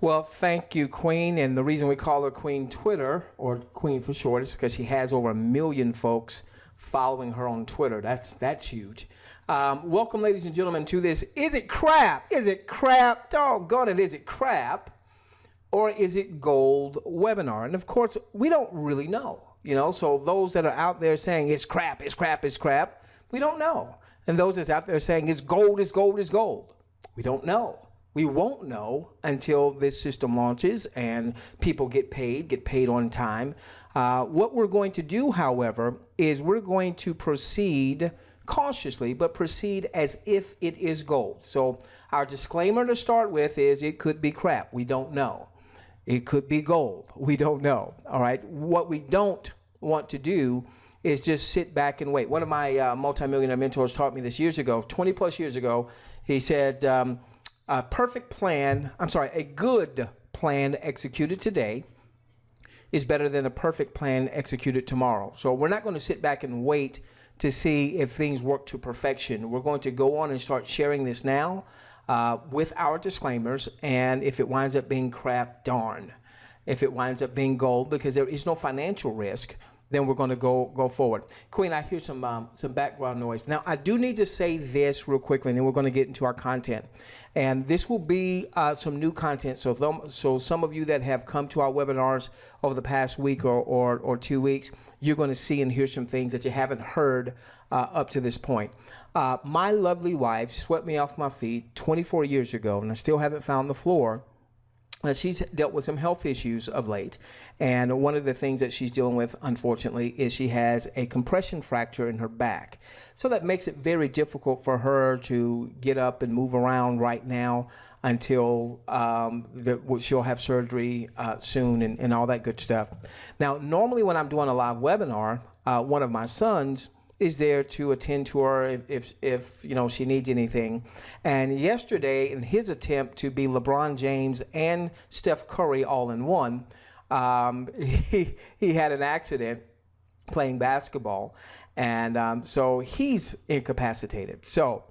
Well, thank you, Queen. And the reason we call her Queen Twitter, or Queen for short, is because she has over 1 million folks following her on Twitter. That's huge. Welcome, ladies and gentlemen, to this Is It Crap? Is it crap? Doggone it, is it crap? Or is it gold webinar? And of course, we don't really know. So those that are out there saying it's crap, it's crap, it's crap, we don't know. And those that's out there saying it's gold, it's gold, it's gold, we don't know. We won't know until this system launches and people get paid on time. What we're going to do, however, is we're going to proceed cautiously, but proceed as if it is gold. So our disclaimer to start with is it could be crap. We don't know. It could be gold. We don't know. All right. What we don't want to do is just sit back and wait. One of my multimillionaire mentors taught me this years ago, 20 plus years ago. He said, a good plan executed today is better than a perfect plan executed tomorrow. So we're not going to sit back and wait to see if things work to perfection. We're going to go on and start sharing this now with our disclaimers. And if it winds up being crap, darn. If it winds up being gold, because there is no financial risk, then we're going to go forward. Queen, I hear some background noise. Now, I do need to say this real quickly, and then we're going to get into our content. And this will be some new content. So some of you that have come to our webinars over the past week or 2 weeks, you're going to see and hear some things that you haven't heard up to this point. My lovely wife swept me off my feet 24 years ago, and I still haven't found the floor. She's dealt with some health issues of late, and one of the things that she's dealing with, unfortunately, is she has a compression fracture in her back. So that makes it very difficult for her to get up and move around right now until she'll have surgery soon and all that good stuff. Now, normally when I'm doing a live webinar, one of my sons is there to attend to her if she needs anything. And yesterday, in his attempt to be LeBron James and Steph Curry all in one, he had an accident playing basketball, and so he's incapacitated. So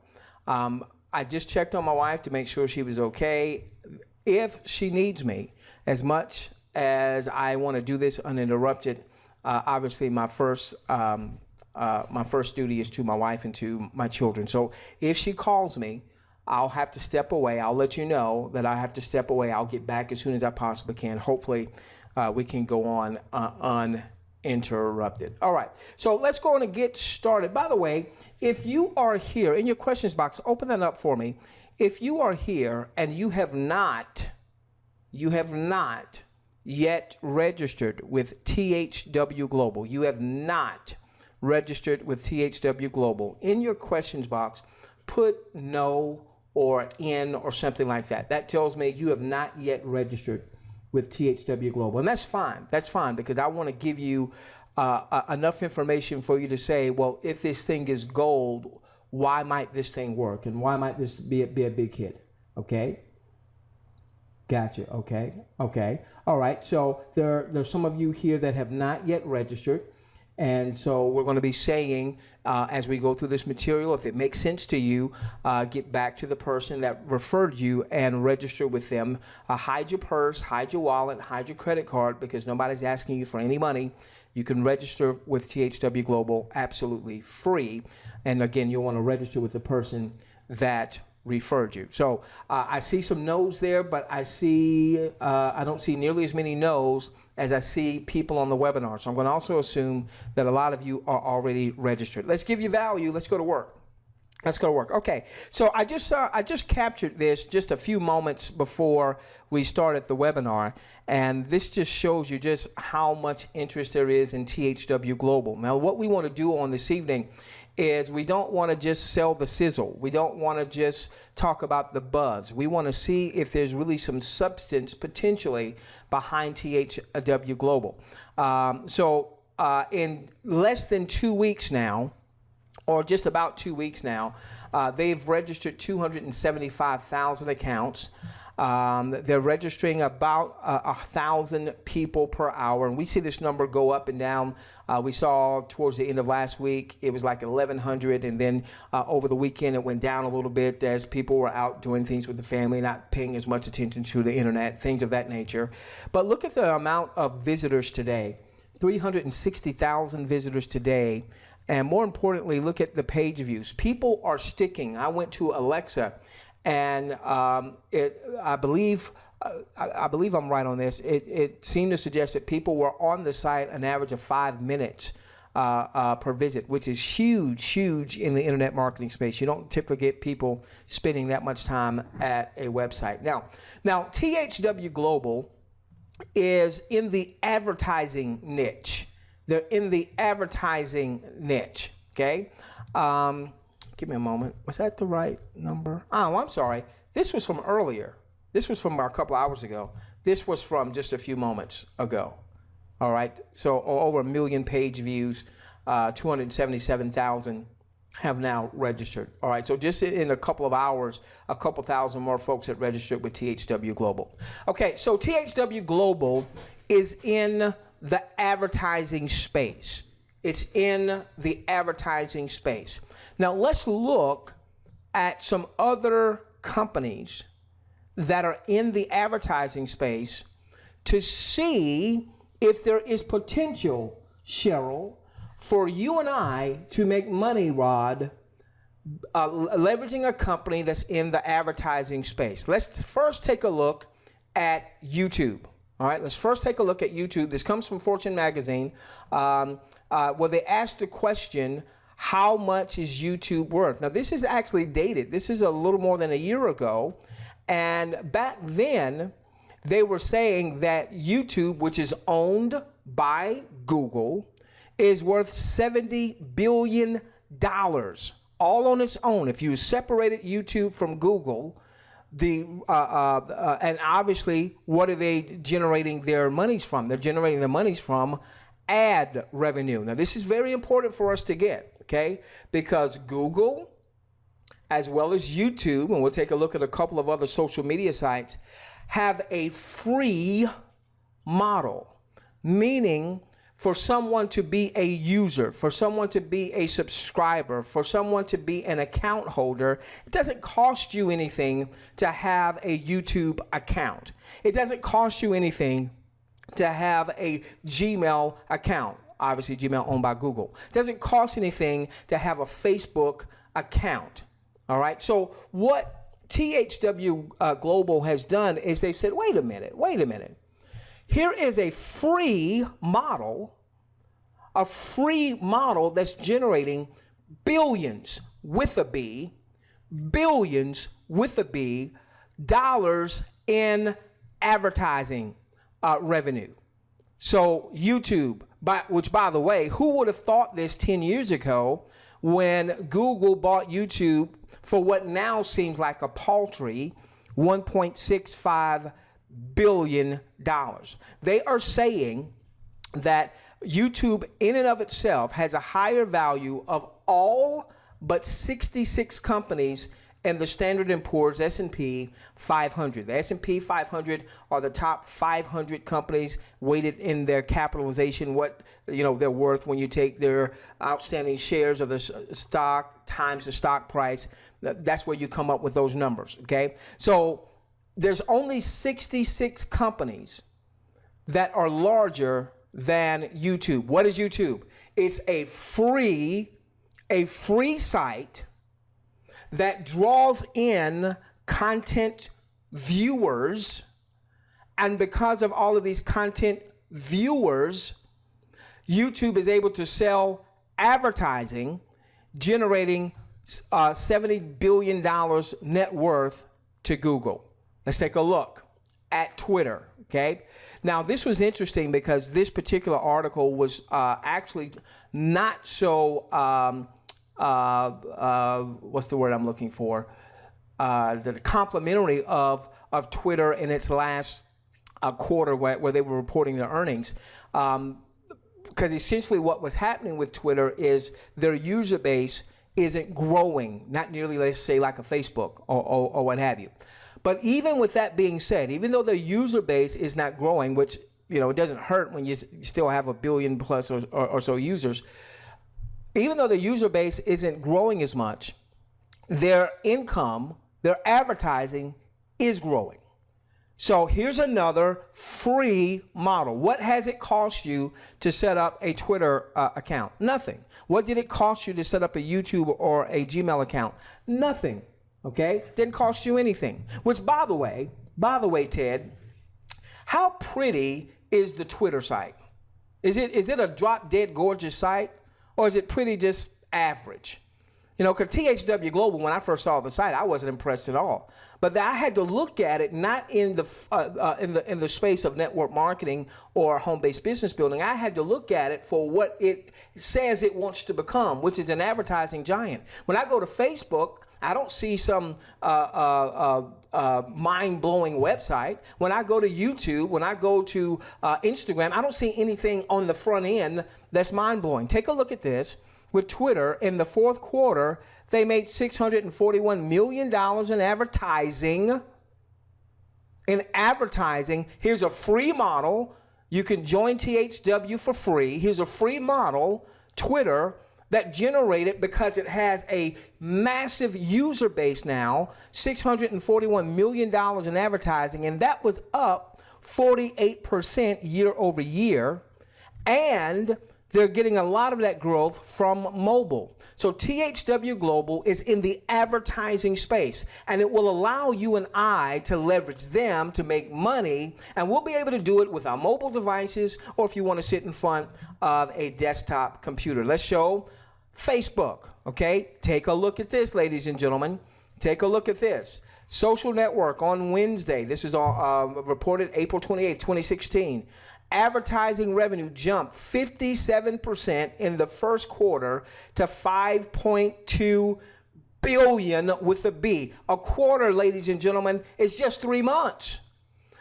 I just checked on my wife to make sure she was okay. If she needs me, as much as I want to do this uninterrupted, obviously my first duty is to my wife and to my children. So if she calls me, I'll have to step away. I'll let you know that I have to step away. I'll get back as soon as I possibly can. Hopefully we can go on uninterrupted. All right. So let's go on and get started. By the way, if you are here in your questions box, open that up for me. If you are here and you have not yet registered with THW Global, you have not registered with THW Global, in your questions box, put no or in or something like that. That tells me you have not yet registered with THW Global. And that's fine. That's fine, because I want to give you enough information for you to say, well, if this thing is gold, why might this thing work? And why might this be a big hit? Okay? Gotcha. Okay. Okay. All right. So there's some of you here that have not yet registered. And so we're going to be saying, as we go through this material, if it makes sense to you, get back to the person that referred you and register with them. Hide your purse, hide your wallet, hide your credit card, because nobody's asking you for any money. You can register with THW Global absolutely free. And again, you'll want to register with the person that referred you. So I see some no's there, but I don't see nearly as many no's as I see people on the webinar. So I'm going to also assume that a lot of you are already registered. Let's give you value. Let's go to work. Let's go to work. Okay. So I just captured this just a few moments before we started the webinar, and this just shows you just how much interest there is in THW Global. Now, what we want to do on this evening is we don't want to just sell the sizzle. We don't want to just talk about the buzz. We want to see if there's really some substance potentially behind THW Global. So in less than 2 weeks now, or just about 2 weeks now. They've registered 275,000 accounts. They're registering about 1,000 people per hour, and we see this number go up and down. We saw towards the end of last week, it was like 1,100, and then over the weekend, it went down a little bit as people were out doing things with the family, not paying as much attention to the internet, things of that nature. But look at the amount of visitors today, 360,000 visitors today. And more importantly, look at the page views. People are sticking. I went to Alexa, and I believe I'm right on this. It seemed to suggest that people were on the site an average of 5 minutes per visit, which is huge in the internet marketing space. You don't typically get people spending that much time at a website. Now THW Global is in the advertising niche. They're in the advertising niche, okay? Give me a moment. Was that the right number? Oh, I'm sorry. This was from earlier. This was from a couple hours ago. This was from just a few moments ago, all right? So over 1 million page views, 277,000 have now registered, all right? So just in a couple of hours, a couple thousand more folks have registered with THW Global. Okay, so THW Global is in the advertising space. It's in the advertising space. Now let's look at some other companies that are in the advertising space to see if there is potential, Cheryl, for you and I to make money, Rod, leveraging a company that's in the advertising space. Let's first take a look at YouTube. All right, let's first take a look at YouTube. This comes from Fortune magazine, where they asked the question, how much is YouTube worth? Now, this is actually dated. This is a little more than a year ago. And back then, they were saying that YouTube, which is owned by Google, is worth $70 billion all on its own. If you separated YouTube from Google, and obviously, what are they generating their monies from? They're generating their monies from ad revenue. Now, this is very important for us to get, okay? Because Google, as well as YouTube, and we'll take a look at a couple of other social media sites, have a free model, meaning for someone to be a user, for someone to be a subscriber, for someone to be an account holder, it doesn't cost you anything to have a YouTube account. It doesn't cost you anything to have a Gmail account. Obviously, Gmail owned by Google. It doesn't cost anything to have a Facebook account. All right. So what THW Global has done is they've said, wait a minute. Here is a free model that's generating billions with a B dollars in advertising revenue. So YouTube, which by the way, who would have thought this 10 years ago when Google bought YouTube for what now seems like a paltry $1.65 billion. They are saying that YouTube in and of itself has a higher value of all but 66 companies in the Standard & Poor's S&P 500. The S&P 500 are the top 500 companies weighted in their capitalization, what they're worth when you take their outstanding shares of the stock times the stock price. That's where you come up with those numbers, okay? So there's only 66 companies that are larger than YouTube. What is YouTube? It's a free site that draws in content viewers, and because of all of these content viewers, YouTube is able to sell advertising, generating $70 billion net worth to Google. Let's take a look at Twitter, okay? Now, this was interesting because this particular article was actually not so, what's the word I'm looking for? The complimentary of Twitter in its last quarter where they were reporting their earnings. Because essentially what was happening with Twitter is their user base isn't growing, not nearly, let's say, like a Facebook or what have you. But even with that being said, even though the user base is not growing, which, it doesn't hurt when you still have 1 billion plus or so users, even though the user base isn't growing as much, their income, their advertising is growing. So here's another free model. What has it cost you to set up a Twitter account? Nothing. What did it cost you to set up a YouTube or a Gmail account? Nothing. Okay? Didn't cost you anything. Which, by the way, Ted, how pretty is the Twitter site? Is it a drop dead gorgeous site, or is it pretty just average? Because THW Global, when I first saw the site, I wasn't impressed at all. But I had to look at it not in the space of network marketing or home-based business building. I had to look at it for what it says it wants to become, which is an advertising giant. When I go to Facebook, I don't see some mind-blowing website. When I go to YouTube, when I go to Instagram, I don't see anything on the front end that's mind-blowing. Take a look at this. With Twitter, in the fourth quarter, they made $641 million in advertising. Here's a free model. You can join THW for free. Here's a free model, Twitter, that generated, because it has a massive user base now, $641 million in advertising, and that was up 48% year over year. And they're getting a lot of that growth from mobile. So THW Global is in the advertising space, and it will allow you and I to leverage them to make money, and we'll be able to do it with our mobile devices, or if you want to sit in front of a desktop computer. Let's show Facebook, okay? Take a look at this, ladies and gentlemen. Take a look at this. Social network on Wednesday. This is reported April 28th, 2016. Advertising revenue jumped 57% in the first quarter to $5.2 billion with a B. A quarter, ladies and gentlemen, is just 3 months.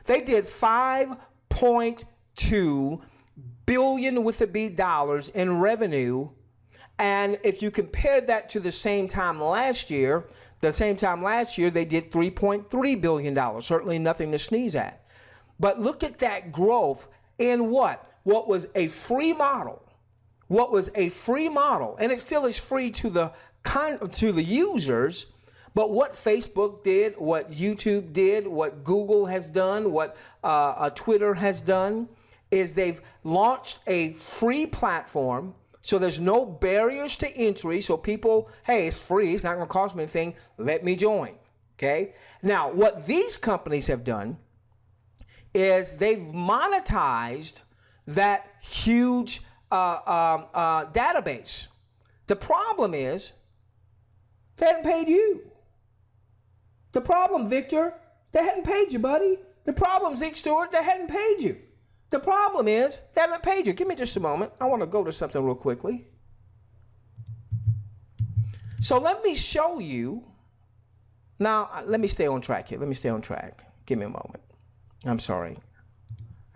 They did $5.2 billion with a B dollars in revenue. And if you compare that to the same time last year, they did $3.3 billion. Certainly nothing to sneeze at. But look at that growth in what was a free model. And it still is free to the users. But what Facebook did, what YouTube did, what Google has done, what Twitter has done, is they've launched a free platform. So there's no barriers to entry. So people, hey, it's free. It's not going to cost me anything. Let me join. Okay. Now, what these companies have done is they've monetized that huge database. The problem is they hadn't paid you. The problem, Victor, they hadn't paid you, buddy. The problem, Zeke Stewart, they hadn't paid you. The problem is they haven't paid you. Give me just a moment. I want to go to something real quickly. So let me show you. Now, let me stay on track here. Give me a moment. I'm sorry.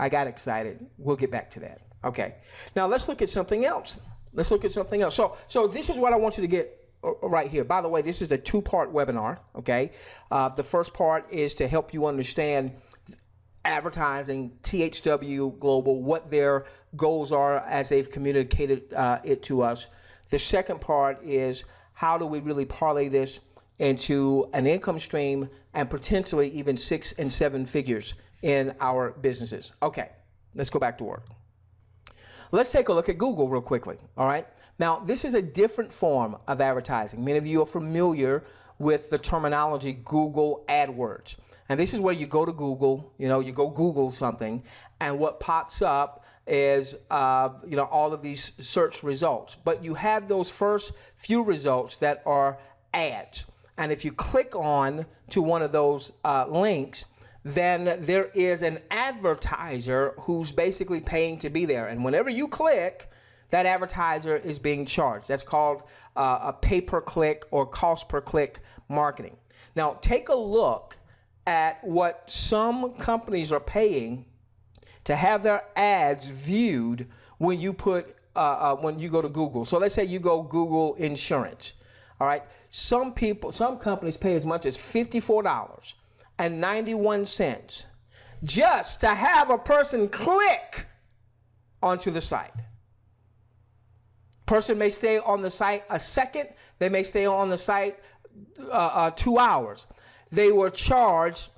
I got excited. We'll get back to that. Okay. Now let's look at something else. So this is what I want you to get right here. By the way, this is a 2-part webinar. Okay. The first part is to help you understand advertising, THW Global, what their goals are as they've communicated it to us. The second part is how do we really parlay this into an income stream and potentially even 6 and 7 figures in our businesses. Okay, let's go back to work. Let's take a look at Google real quickly, all right? Now, this is a different form of advertising. Many of you are familiar with the terminology Google AdWords. And this is where you go to Google, you go Google something, and what pops up is, all of these search results. But you have those first few results that are ads. And if you click on to one of those links, then there is an advertiser who's basically paying to be there. And whenever you click, that advertiser is being charged. That's called a pay-per-click or cost-per-click marketing. Now, take a look at what some companies are paying to have their ads viewed when you go to Google. So let's say you go Google insurance. All right. Some companies pay as much as $54.91 just to have a person click onto the site. Person may stay on the site a second. They may stay on the site 2 hours. They were charged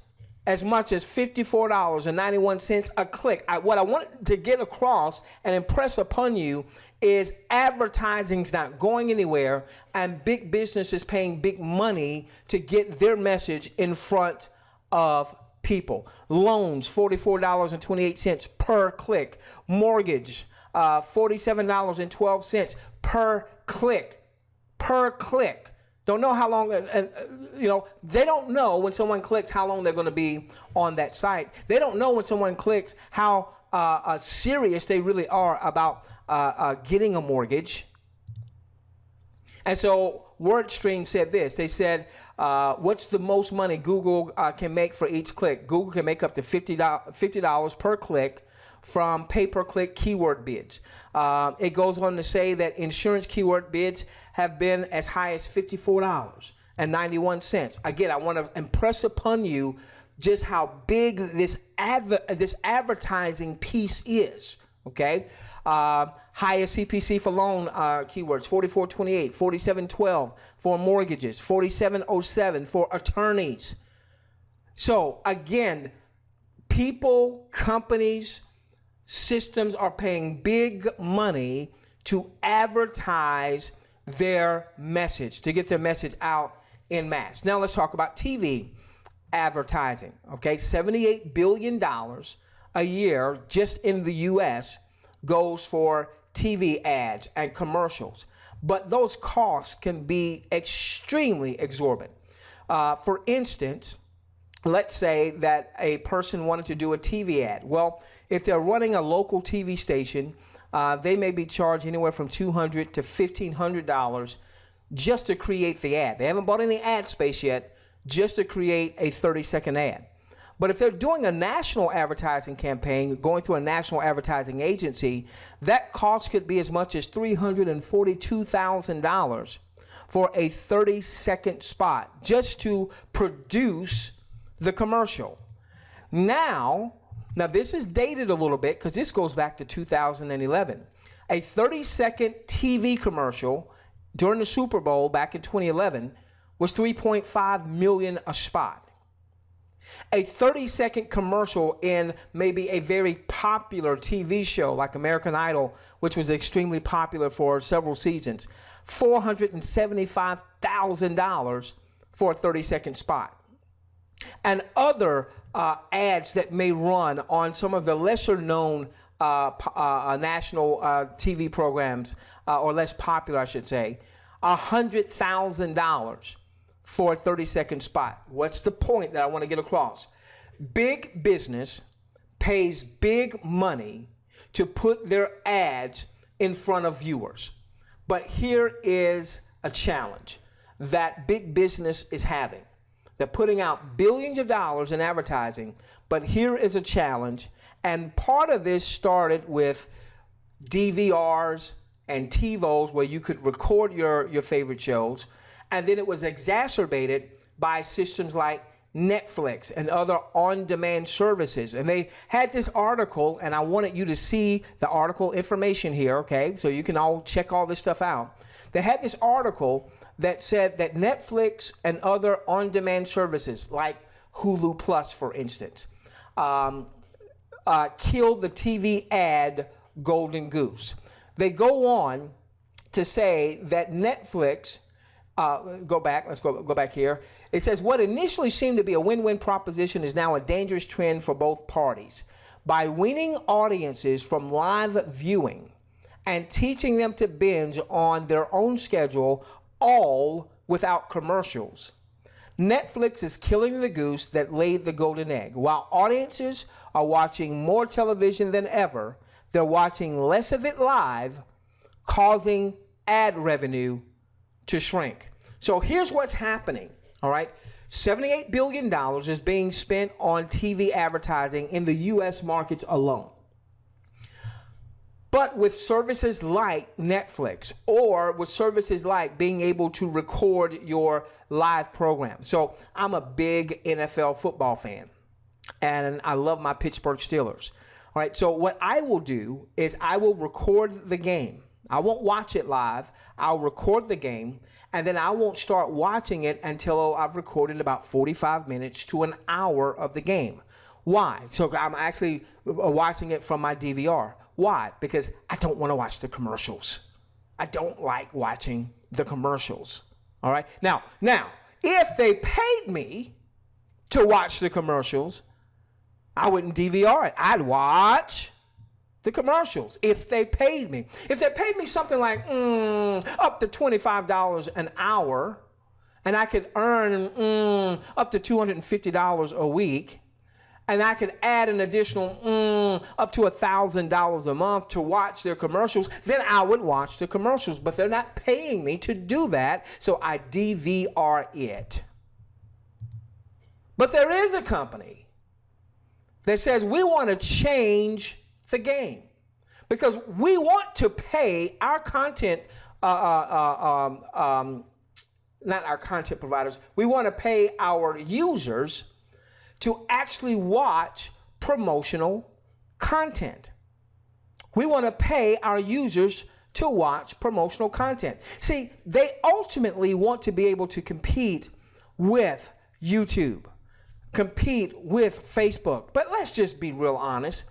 as much as $54.91 a click. What I want to get across and impress upon you is advertising's not going anywhere, and big business is paying big money to get their message in front of people. Loans, $44.28 per click. Mortgage, $47.12 per click. Per click. Don't know how long, they don't know when someone clicks how long they're going to be on that site. They don't know when someone clicks how serious they really are about getting a mortgage. And so WordStream said this. They said, what's the most money Google can make for each click? Google can make up to $50 per click from pay-per-click keyword bids. It goes on to say that insurance keyword bids have been as high as $54.91. Again, I want to impress upon you just how big this advertising piece is, okay? Highest CPC for loan keywords, $44.28, $47.12 for mortgages, $47.07 for attorneys. So again, people, companies, systems are paying big money to advertise their message, to get their message out en masse. Now let's talk about TV advertising. Okay, $78 billion a year just in the U.S. goes for TV ads and commercials. But those costs can be extremely exorbitant. For instance, let's say that a person wanted to do a TV ad. Well, if they're running a local TV station, they may be charged anywhere from $200 to $1,500 just to create the ad. They haven't bought any ad space yet, just to create a 30-second ad. But if they're doing a national advertising campaign, going through a national advertising agency, that cost could be as much as $342,000 for a 30-second spot just to produce the commercial. Now this is dated a little bit because this goes back to 2011. A 30-second TV commercial during the Super Bowl back in 2011 was $3.5 million a spot. A 30-second commercial in maybe a very popular TV show like American Idol, which was extremely popular for several seasons, $475,000 for a 30-second spot. And other ads that may run on some of the lesser known national TV programs, or less popular, I should say, $100,000 for a 30-second spot. What's the point that I want to get across? Big business pays big money to put their ads in front of viewers. But here is a challenge that big business is having. They're putting out billions of dollars in advertising, but here is a challenge. And part of this started with DVRs and TiVos where you could record your favorite shows. And then it was exacerbated by systems like Netflix and other on-demand services. And they had this article, and I wanted you to see the article information here, okay? So you can all check all this stuff out. They had this article that said that Netflix and other on-demand services like Hulu Plus, for instance, killed the TV ad golden goose. They go on to say that Netflix, let's go back here. It says what initially seemed to be a win-win proposition is now a dangerous trend for both parties. By weaning audiences from live viewing and teaching them to binge on their own schedule, all without commercials, Netflix is killing the goose that laid the golden egg. While audiences are watching more television than ever, they're watching less of it live, causing ad revenue to shrink. So here's what's happening, all right? $78 billion is being spent on TV advertising in the U.S. markets alone. But with services like Netflix or with services like being able to record your live program. So I'm a big NFL football fan and I love my Pittsburgh Steelers. All right, so what I will do is I will record the game. I won't watch it live. I'll record the game, and then I won't start watching it until I've recorded about 45 minutes to an hour of the game. Why? So I'm actually watching it from my DVR. Why? Because I don't want to watch the commercials. I don't like watching the commercials. All right? Now, if they paid me to watch the commercials, I wouldn't DVR it. I'd watch the commercials if they paid me. If they paid me something like up to $25 an hour, and I could earn up to $250 a week, and I could add an additional up to $1,000 a month to watch their commercials, then I would watch the commercials. But they're not paying me to do that, so I DVR it. But there is a company that says we want to change the game because we want to pay our content, not our content providers, we want to pay our users to actually watch promotional content. We want to pay our users to watch promotional content. See, they ultimately want to be able to compete with YouTube, compete with Facebook. But let's just be real honest.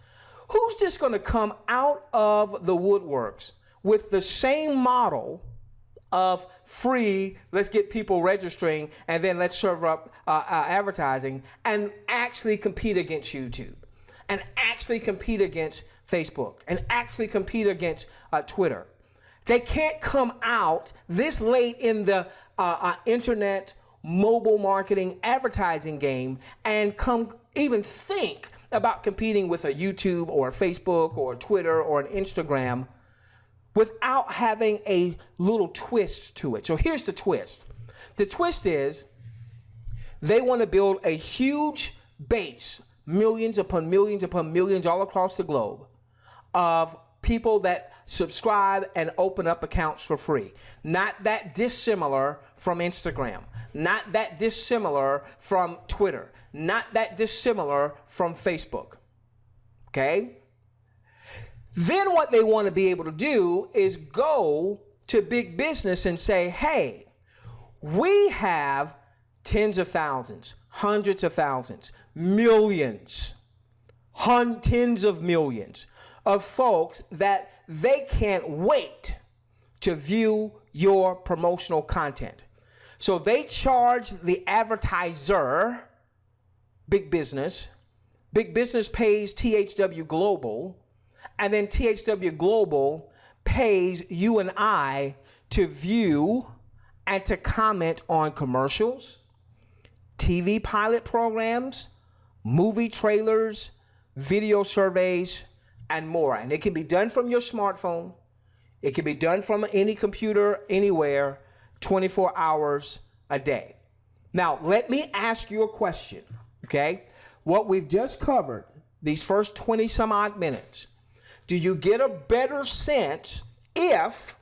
Who's just going to come out of the woodworks with the same model of free, let's get people registering, and then let's serve up advertising, and actually compete against YouTube, and actually compete against Facebook, and actually compete against Twitter? They can't come out this late in the internet mobile marketing advertising game and come even think about competing with a YouTube or a Facebook or a Twitter or an Instagram without having a little twist to it. So here's the twist. The twist is they want to build a huge base, millions upon millions upon millions all across the globe, of people that subscribe and open up accounts for free. Not that dissimilar from Instagram, not that dissimilar from Twitter, not that dissimilar from Facebook. Okay? Then what they want to be able to do is go to big business and say, hey, we have tens of thousands, hundreds of thousands, millions, tens of millions of folks that they can't wait to view your promotional content. So they charge the advertiser, big business pays THW Global, and then THW Global pays you and I to view and to comment on commercials, TV pilot programs, movie trailers, video surveys, and more. And it can be done from your smartphone. It can be done from any computer, anywhere, 24 hours a day. Now, let me ask you a question, okay? What we've just covered, these first 20 some odd minutes, do you get a better sense if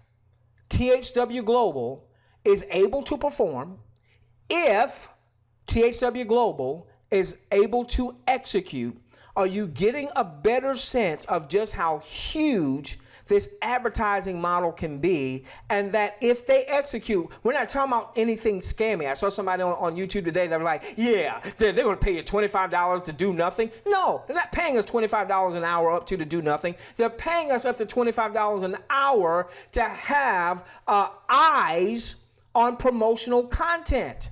THW Global is able to perform, if THW Global is able to execute? Are you getting a better sense of just how huge this advertising model can be, and that if they execute, we're not talking about anything scammy. I saw somebody on YouTube today that were like, yeah, they're going to pay you $25 to do nothing. No, they're not paying us $25 an hour up to do nothing. They're paying us up to $25 an hour to have eyes on promotional content.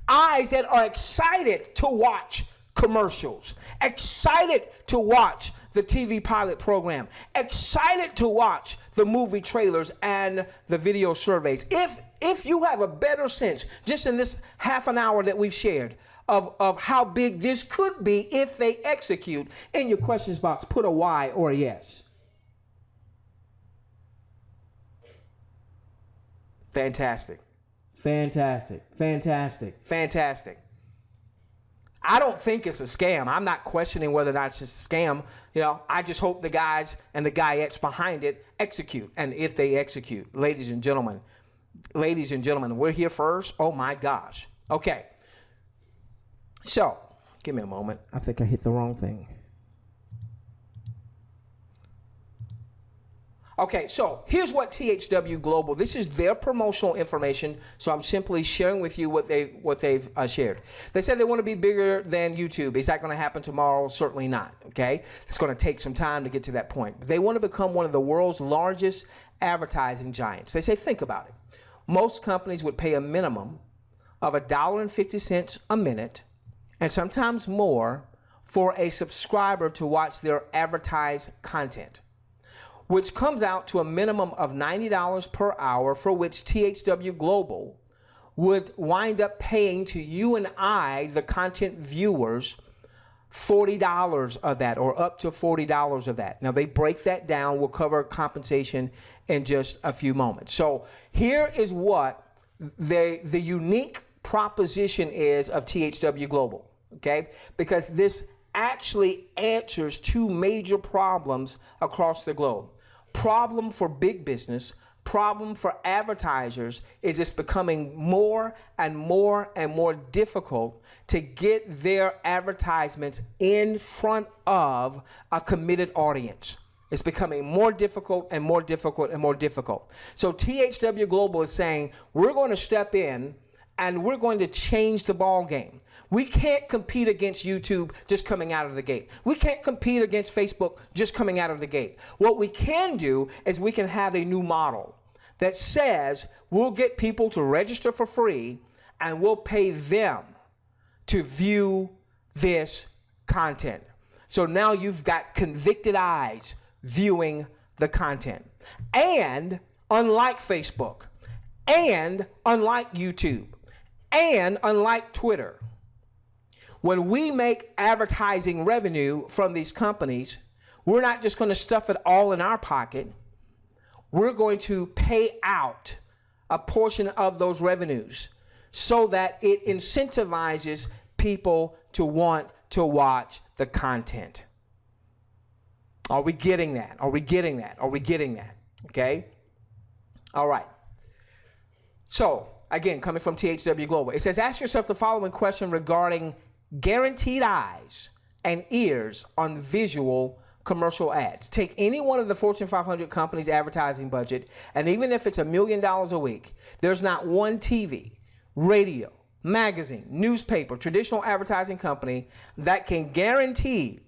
Eyes that are excited to watch commercials, excited to watch the TV pilot program, excited to watch the movie trailers and the video surveys. If you have a better sense, just in this half an hour that we've shared, of how big this could be if they execute, in your questions box, put a Y or a yes. Fantastic. Fantastic. Fantastic. Fantastic. I don't think it's a scam. I'm not questioning whether or not it's a scam. You know, I just hope the guys and the guyettes behind it execute. And if they execute, ladies and gentlemen, we're here first. Oh my gosh. Okay. So, give me a moment. I think I hit the wrong thing. Okay, so here's what THW Global, this is their promotional information, so I'm simply sharing with you what they've shared. They said they want to be bigger than YouTube. Is that going to happen tomorrow? Certainly not, okay? It's going to take some time to get to that point. But they want to become one of the world's largest advertising giants. They say, think about it. Most companies would pay a minimum of $1.50 a minute, and sometimes more, for a subscriber to watch their advertised content, which comes out to a minimum of $90 per hour, for which THW Global would wind up paying to you and I, the content viewers, $40 of that, or up to $40 of that. Now, they break that down. We'll cover compensation in just a few moments. So here is what the unique proposition is of THW Global, okay? Because this actually answers two major problems across the globe. Problem for big business, problem for advertisers is it's becoming more and more and more difficult to get their advertisements in front of a committed audience. It's becoming more difficult and more difficult and more difficult. So THW Global is saying, we're going to step in and we're going to change the ball game. We can't compete against YouTube just coming out of the gate. We can't compete against Facebook just coming out of the gate. What we can do is we can have a new model that says we'll get people to register for free and we'll pay them to view this content. So now you've got convicted eyes viewing the content. And unlike Facebook, and unlike YouTube, and unlike Twitter, when we make advertising revenue from these companies, we're not just going to stuff it all in our pocket. We're going to pay out a portion of those revenues so that it incentivizes people to want to watch the content. Are we getting that? Are we getting that? Are we getting that? Okay? All right. So, again, coming from THW Global, it says, ask yourself the following question regarding guaranteed eyes and ears on visual commercial ads. Take any one of the Fortune 500 companies' advertising budget, and even if it's $1 million a week, there's not one TV, radio, magazine, newspaper, traditional advertising company that can guarantee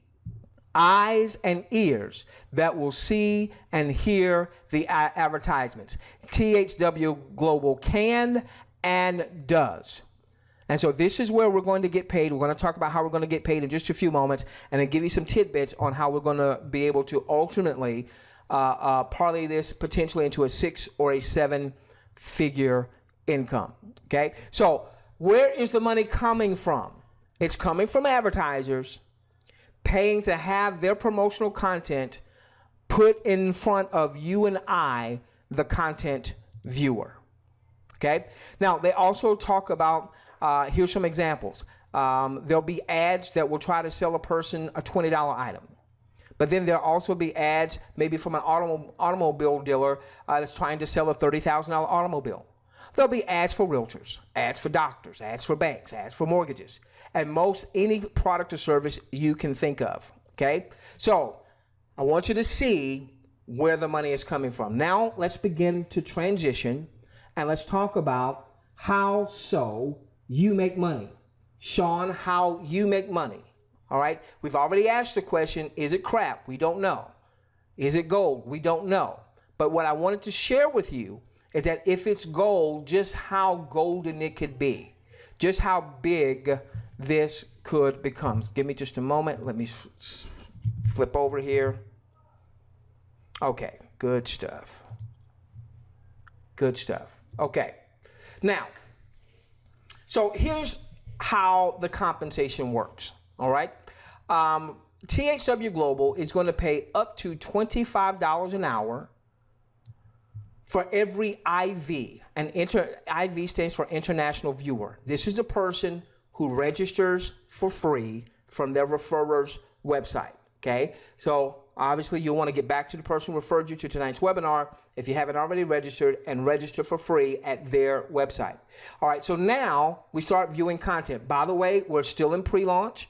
eyes and ears that will see and hear the advertisements. THW Global can and does. And so this is where we're going to get paid. We're going to talk about how we're going to get paid in just a few moments, and then give you some tidbits on how we're going to be able to ultimately parlay this potentially into a 6 or a 7-figure income. Okay? So where is the money coming from? It's coming from advertisers paying to have their promotional content put in front of you and I, the content viewer. Okay? Now, they also talk about, here's some examples. There'll be ads that will try to sell a person a $20 item. But then there'll also be ads maybe from an automobile dealer that's trying to sell a $30,000 automobile. There'll be ads for realtors, ads for doctors, ads for banks, ads for mortgages, and most any product or service you can think of, okay? So I want you to see where the money is coming from. Now let's begin to transition, and let's talk about how so you make money. Sean, how you make money, all right? We've already asked the question, is it crap? We don't know. Is it gold? We don't know. But what I wanted to share with you is that if it's gold, just how golden it could be, just how big this could become. Give me just a moment. Let me flip over here. Okay, good stuff. Good stuff. Okay, now, so here's how the compensation works, all right? THW Global is going to pay up to $25 an hour for every IV, and IV stands for international viewer. This is a person who registers for free from their referrer's website. Okay, so obviously you'll want to get back to the person who referred you to tonight's webinar if you haven't already registered, and register for free at their website. All right, so now we start viewing content. By the way, we're still in pre-launch.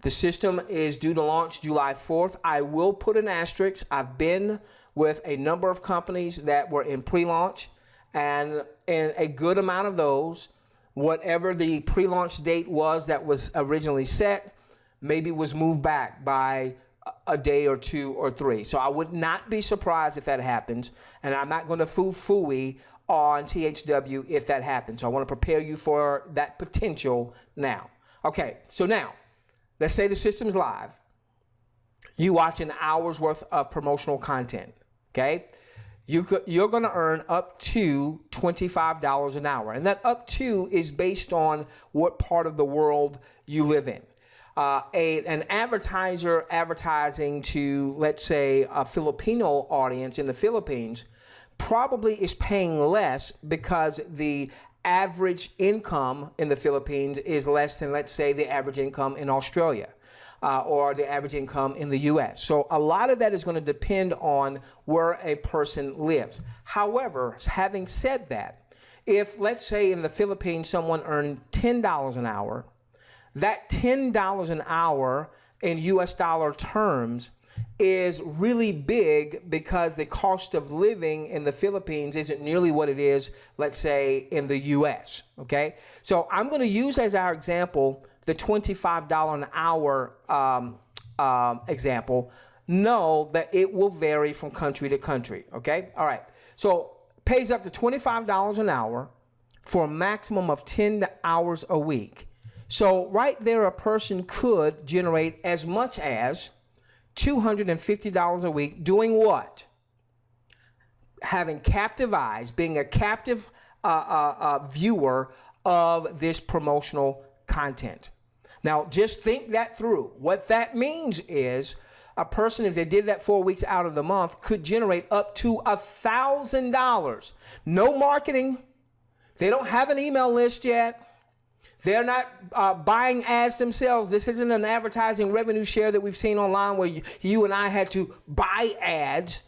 The system is due to launch July 4th. I will put an asterisk. I've been with a number of companies that were in pre-launch, and in a good amount of those, whatever the pre-launch date was that was originally set, maybe was moved back by a day or two or three. So I would not be surprised if that happens, and I'm not going to foo-fooey on THW if that happens. So I want to prepare you for that potential now. Okay, so now, let's say the system's live. You watch an hour's worth of promotional content, okay? You're going to earn up to $25 an hour, and that up to is based on what part of the world you live in. An advertiser advertising to, let's say, a Filipino audience in the Philippines probably is paying less because the average income in the Philippines is less than, let's say, the average income in Australia or the average income in the US. So a lot of that is going to depend on where a person lives. However, having said that, if, let's say, in the Philippines someone earned $10 an hour, that $10 an hour in US dollar terms is really big because the cost of living in the Philippines isn't nearly what it is, let's say, in the US, okay? So I'm going to use as our example the $25 an hour example. Know that it will vary from country to country, okay? All right, so pays up to $25 an hour for a maximum of 10 hours a week. So right there, a person could generate as much as $250 a week doing what? Having captive eyes, being a captive viewer of this promotional content. Now, just think that through. What that means is a person, if they did that 4 weeks out of the month, could generate up to $1,000. No marketing. They don't have an email list yet. They're not buying ads themselves. This isn't an advertising revenue share that we've seen online where you and I had to buy ads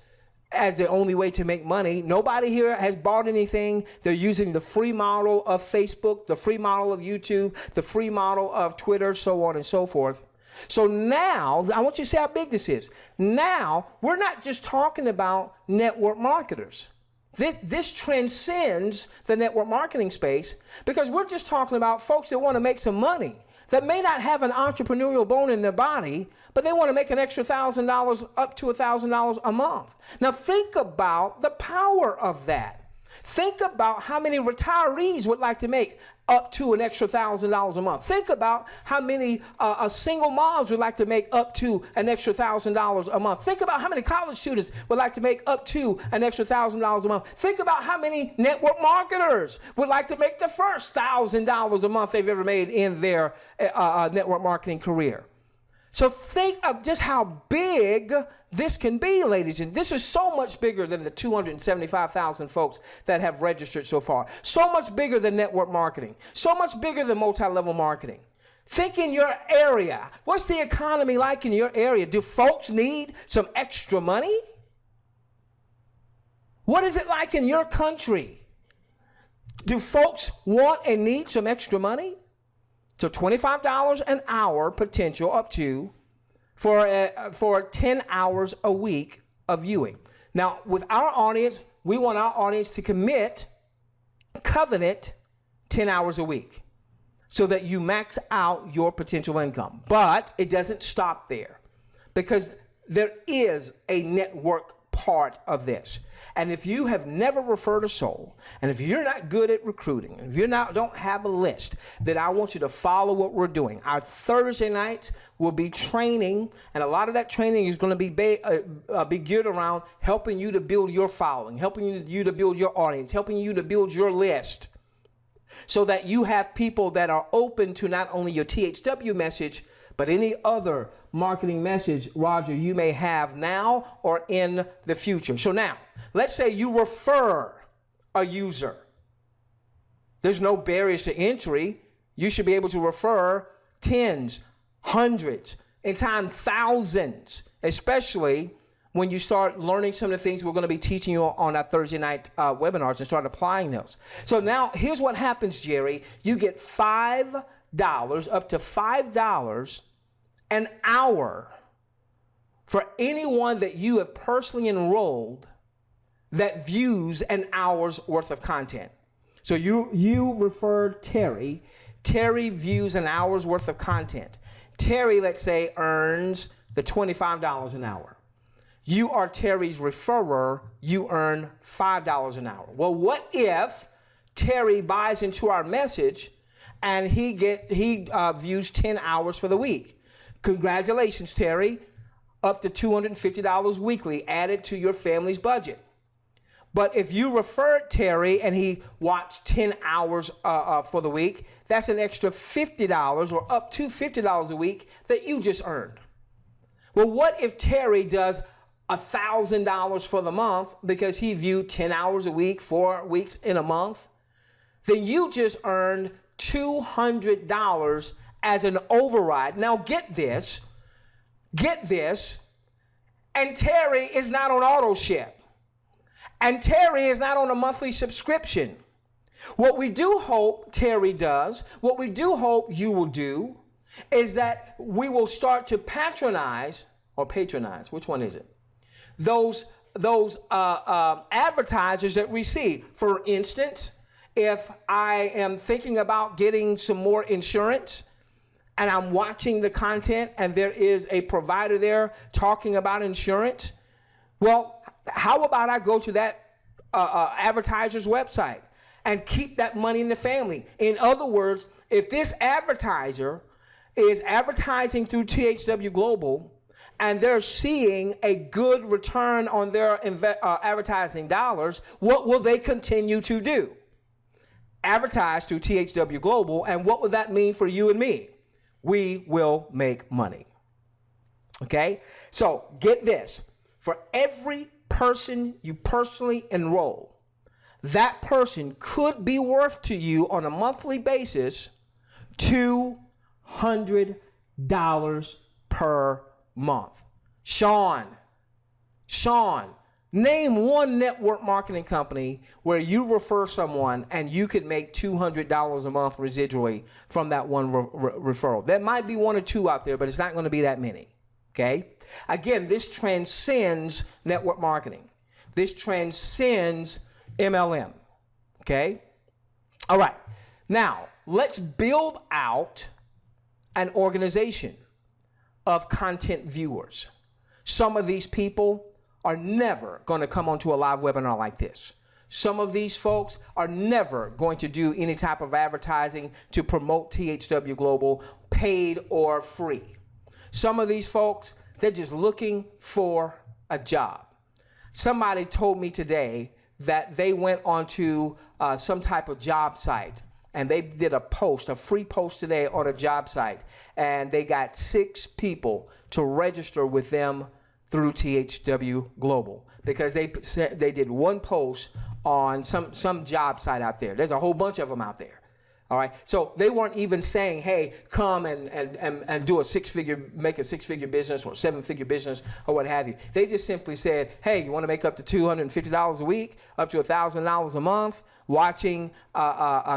as the only way to make money. Nobody here has bought anything. They're using the free model of Facebook, the free model of YouTube, the free model of Twitter, so on and so forth. So now, I want you to see how big this is. Now, we're not just talking about network marketers. This transcends the network marketing space because we're just talking about folks that want to make some money, that may not have an entrepreneurial bone in their body, but they want to make an extra $1,000 up to $1,000 a month. Now think about the power of that. Think about how many retirees would like to make up to an extra $1,000 a month. Think about how many single moms would like to make up to an extra $1,000 a month. Think about how many college students would like to make up to an extra $1,000 a month. Think about how many network marketers would like to make the first $1,000 a month they've ever made in their network marketing career. So think of just how big this can be, ladies and this is so much bigger than the 275,000 folks that have registered so far. So much bigger than network marketing. So much bigger than multi-level marketing. Think in your area. What's the economy like in your area? Do folks need some extra money? What is it like in your country? Do folks want and need some extra money? So $25 an hour potential up to for 10 hours a week of viewing. Now, with our audience, we want our audience to covenant 10 hours a week so that you max out your potential income. But it doesn't stop there because there is a network part of this. And if you have never referred a soul, and if you're not good at recruiting, and if you don't have a list, then I want you to follow what we're doing. Our Thursday nights will be training, and a lot of that training is going to be geared around helping you to build your following, helping you to build your audience, helping you to build your list, so that you have people that are open to not only your THW message, but any other marketing message, Roger, you may have now or in the future. So now, let's say you refer a user. There's no barriers to entry. You should be able to refer tens, hundreds, in time thousands, especially when you start learning some of the things we're going to be teaching you on our Thursday night webinars and start applying those. So now here's what happens, Jerry. You get $5, up to $5 an hour for anyone that you have personally enrolled that views an hour's worth of content. So you referred Terry. Terry views an hour's worth of content. Terry, let's say, earns the $25 an hour. You are Terry's referrer. You earn $5 an hour. Well, what if Terry buys into our message and he views 10 hours for the week? Congratulations, Terry. Up to $250 weekly added to your family's budget. But if you referred Terry and he watched 10 hours for the week, that's an extra $50 or up to $50 a week that you just earned. Well, what if Terry does $1,000 for the month because he viewed 10 hours a week, 4 weeks in a month? Then you just earned $200 as an override. Now get this, and Terry is not on auto ship. And Terry is not on a monthly subscription. What we do hope Terry does, what we do hope you will do, is that we will start to patronize, which one is it? Those advertisers that we see. For instance, if I am thinking about getting some more insurance and I'm watching the content and there is a provider there talking about insurance, well, how about I go to that advertiser's website and keep that money in the family? In other words, if this advertiser is advertising through THW Global and they're seeing a good return on their advertising dollars, what will they continue to do? Advertise through THW Global, and what would that mean for you and me? We will make money. Okay? So get this. For every person you personally enroll, that person could be worth to you on a monthly basis $200 per month. Sean, name one network marketing company where you refer someone and you could make $200 a month residually from that one referral. There might be one or two out there, but it's not going to be that many. Okay? Again, this transcends network marketing. This transcends MLM. Okay? All right. Now, let's build out an organization of content viewers. Some of these people are never going to come onto a live webinar like this. Some of these folks are never going to do any type of advertising to promote THW Global, paid or free. Some of these folks, they're just looking for a job. Somebody told me today that they went onto some type of job site and they did a free post today on a job site, and they got 6 people to register with them through THW Global because they did one post on some job site out there. There's a whole bunch of them out there. All right. So they weren't even saying, hey, come and do make a 6-figure business or 7-figure business or what have you. They just simply said, hey, you want to make up to $250 a week, up to $1,000 a month, watching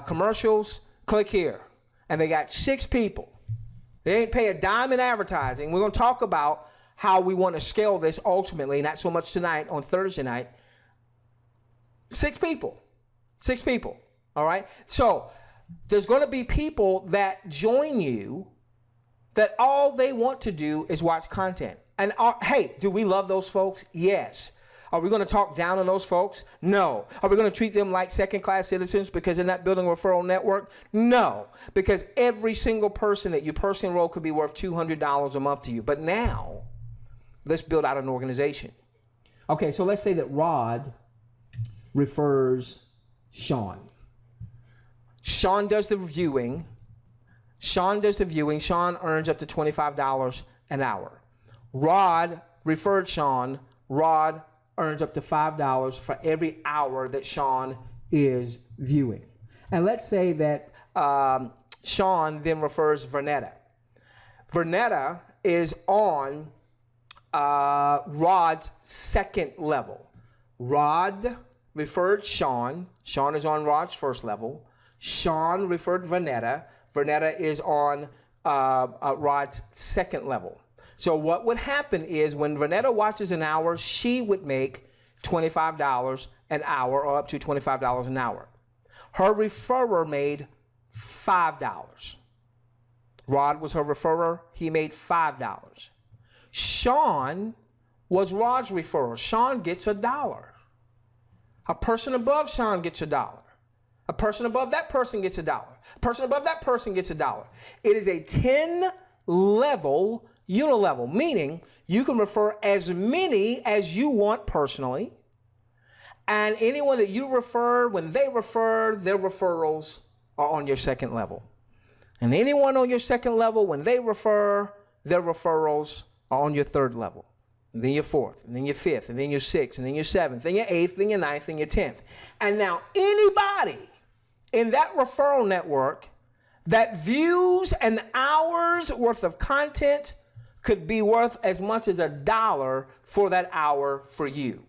commercials? Click here. And they got 6 people. They ain't pay a dime in advertising. We're going to talk about how we want to scale this ultimately, not so much tonight, on Thursday night. 6 people. 6 people. All right. So there's going to be people that join you that all they want to do is watch content. And hey, do we love those folks? Yes. Are we going to talk down on those folks? No. Are we going to treat them like second-class citizens because they're not building a referral network? No. Because every single person that you personally enroll could be worth $200 a month to you. But now, let's build out an organization. Okay, so let's say that Rod refers Sean. Sean does the viewing. Sean earns up to $25 an hour. Rod referred Sean. Rod earns up to $5 for every hour that Sean is viewing. And let's say that Sean then refers Vernetta. Vernetta is on Rod's second level. Rod referred Sean. Sean is on Rod's first level. Sean referred Vernetta. Vernetta is on Rod's second level. So what would happen is when Vernetta watches an hour, she would make $25 an hour, or up to $25 an hour. Her referrer made $5. Rod was her referrer. He made $5. Sean was Rod's referrer. Sean gets $1. A person above Sean gets $1. A person above that person gets $1. A person above that person gets $1. It is a 10-level unilevel, meaning you can refer as many as you want personally, and anyone that you refer, when they refer, their referrals are on your second level. And anyone on your second level, when they refer, their referrals are on your third level. And then your fourth, and then your fifth, and then your sixth, and then your seventh, then your eighth, then your ninth, and your 10th. And now anybody in that referral network that views an hour's worth of content could be worth as much as $1 for that hour for you.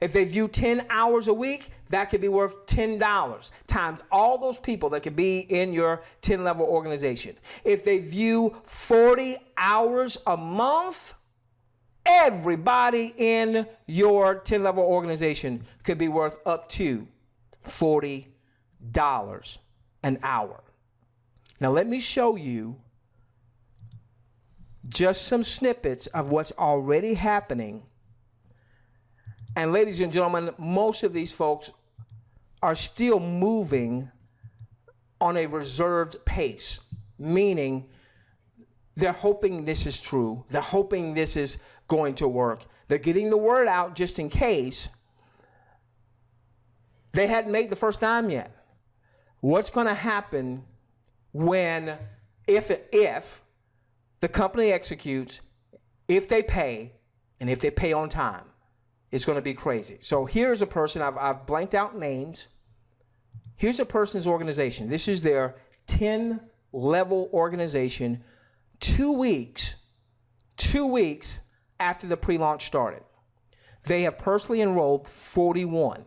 If they view 10 hours a week, that could be worth $10 times all those people that could be in your 10-level organization. If they view 40 hours a month, everybody in your 10-level organization could be worth up to $40 an hour. Now let me show you just some snippets of what's already happening. And ladies and gentlemen, most of these folks are still moving on a reserved pace, meaning they're hoping this is true. They're hoping this is going to work. They're getting the word out just in case. They hadn't made the first dime yet. What's going to happen when, if the company executes, if they pay, and if they pay on time? It's going to be crazy. So here's a person, I've blanked out names. Here's a person's organization. This is their 10-level organization 2 weeks after the pre-launch started. They have personally enrolled 41.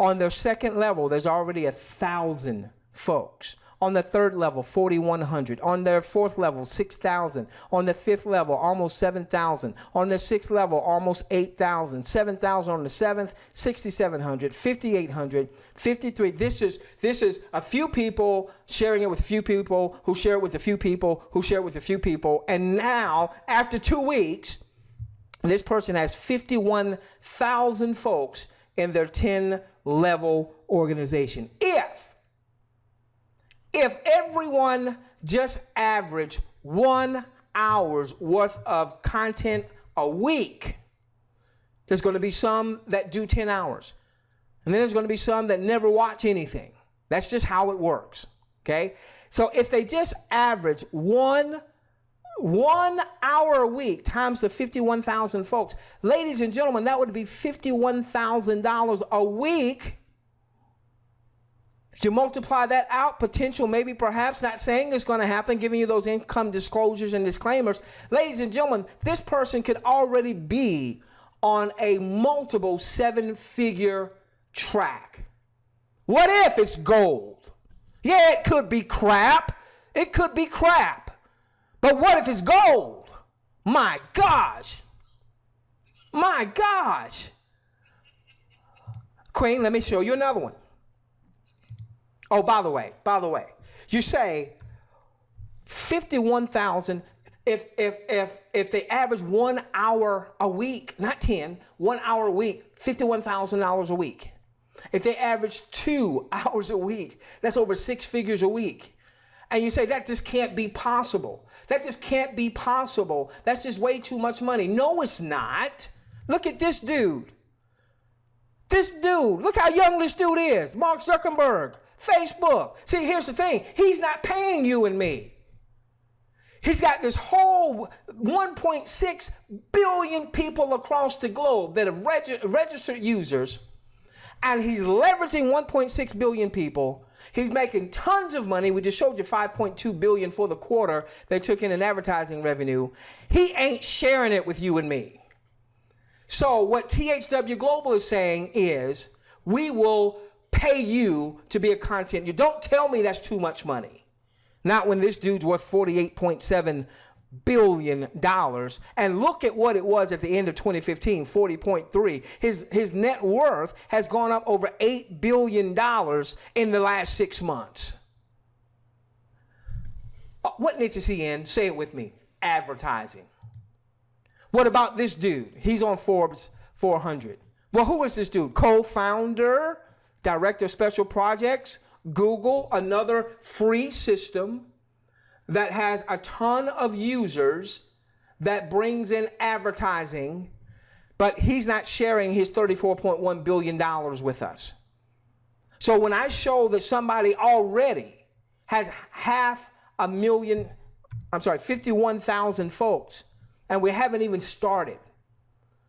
On their second level, there's already 1,000 folks. On the third level, 4,100. On their fourth level, 6,000. On the fifth level, almost 7,000. On the sixth level, almost 8,000. 7,000 on the seventh, 6,700, 5,800, 53. This is a few people sharing it with a few people who share it with a few people who share it with a few people. And now, after 2 weeks, this person has 51,000 folks in their 10-level organization. If everyone just averaged 1 hour's worth of content a week, there's going to be some that do 10 hours. And then there's going to be some that never watch anything. That's just how it works, okay? So if they just average one hour a week times the 51,000 folks, ladies and gentlemen, that would be $51,000 a week. If you multiply that out, potential, maybe, perhaps, not saying it's going to happen, giving you those income disclosures and disclaimers. Ladies and gentlemen, this person could already be on a multiple 7-figure track. What if it's gold? Yeah, it could be crap. It could be crap. But what if it's gold? My gosh. My gosh. Queen, let me show you another one. Oh, by the way, you say 51,000. If they average 1 hour a week, not 10, 1 hour a week, $51,000 a week. If they average 2 hours a week, that's over 6 figures a week. And you say that just can't be possible. That just can't be possible. That's just way too much money. No, it's not. Look at this dude. Look how young this dude is. Mark Zuckerberg. Facebook. See, here's the thing. He's not paying you and me. He's got this whole 1.6 billion people across the globe that have registered users, And he's leveraging 1.6 billion people. He's making tons of money. We just showed you 5.2 billion for the quarter they took in advertising revenue. He ain't sharing it with you and me. So what THW Global is saying is, we will pay you to be a content. You don't tell me that's too much money. Not when this dude's worth $48.7 billion. And look at what it was at the end of 2015, 40.3. His net worth has gone up over $8 billion in the last 6 months. What niche is he in? Say it with me. Advertising. What about this dude? He's on Forbes 400. Well, who is this dude? Co-founder, director of special projects, Google, another free system that has a ton of users that brings in advertising, but he's not sharing his $34.1 billion with us. So when I show that somebody already has 51,000 folks, and we haven't even started,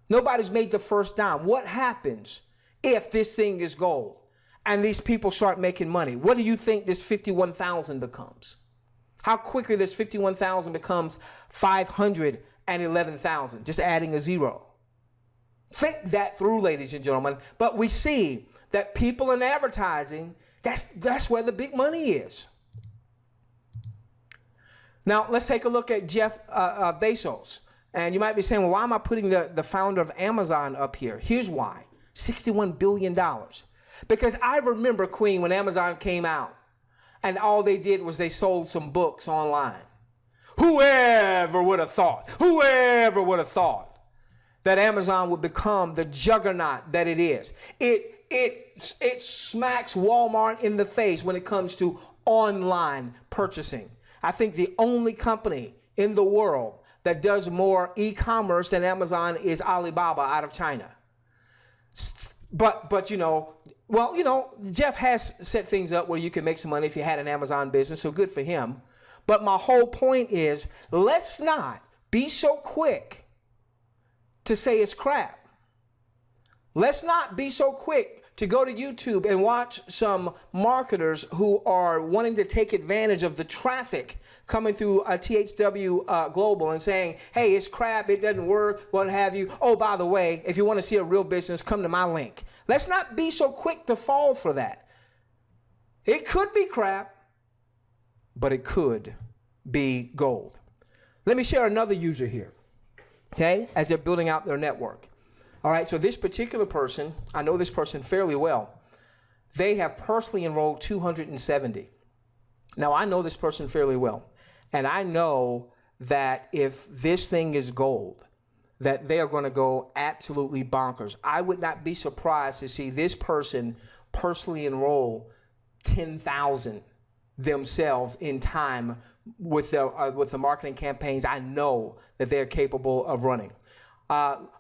nobody's made the first dime. What happens if this thing is gold and these people start making money? What do you think this 51,000 becomes? How quickly this 51,000 becomes 511,000, just adding a zero. Think that through, ladies and gentlemen. But we see that people in advertising, that's where the big money is. Now, let's take a look at Jeff Bezos. And you might be saying, well, why am I putting the founder of Amazon up here? Here's why. $61 billion. Because I remember, Queen, when Amazon came out, and all they did was they sold some books online. Whoever would have thought that Amazon would become the juggernaut that it is. It smacks Walmart in the face when it comes to online purchasing. I think the only company in the world that does more e-commerce than Amazon is Alibaba out of China. But Jeff has set things up where you can make some money if you had an Amazon business, so good for him. But my whole point is, let's not be so quick to say it's crap. Let's not be so quick to go to YouTube and watch some marketers who are wanting to take advantage of the traffic coming through THW Global and saying, hey, it's crap, it doesn't work, what have you. Oh, by the way, if you want to see a real business, come to my link. Let's not be so quick to fall for that. It could be crap, but it could be gold. Let me share another user here, okay, as they're building out their network. All right, so this particular person, I know this person fairly well. They have personally enrolled 270. Now, I know this person fairly well, and I know that if this thing is gold, that they are going to go absolutely bonkers. I would not be surprised to see this person personally enroll 10,000 themselves in time with the marketing campaigns I know that they're capable of running.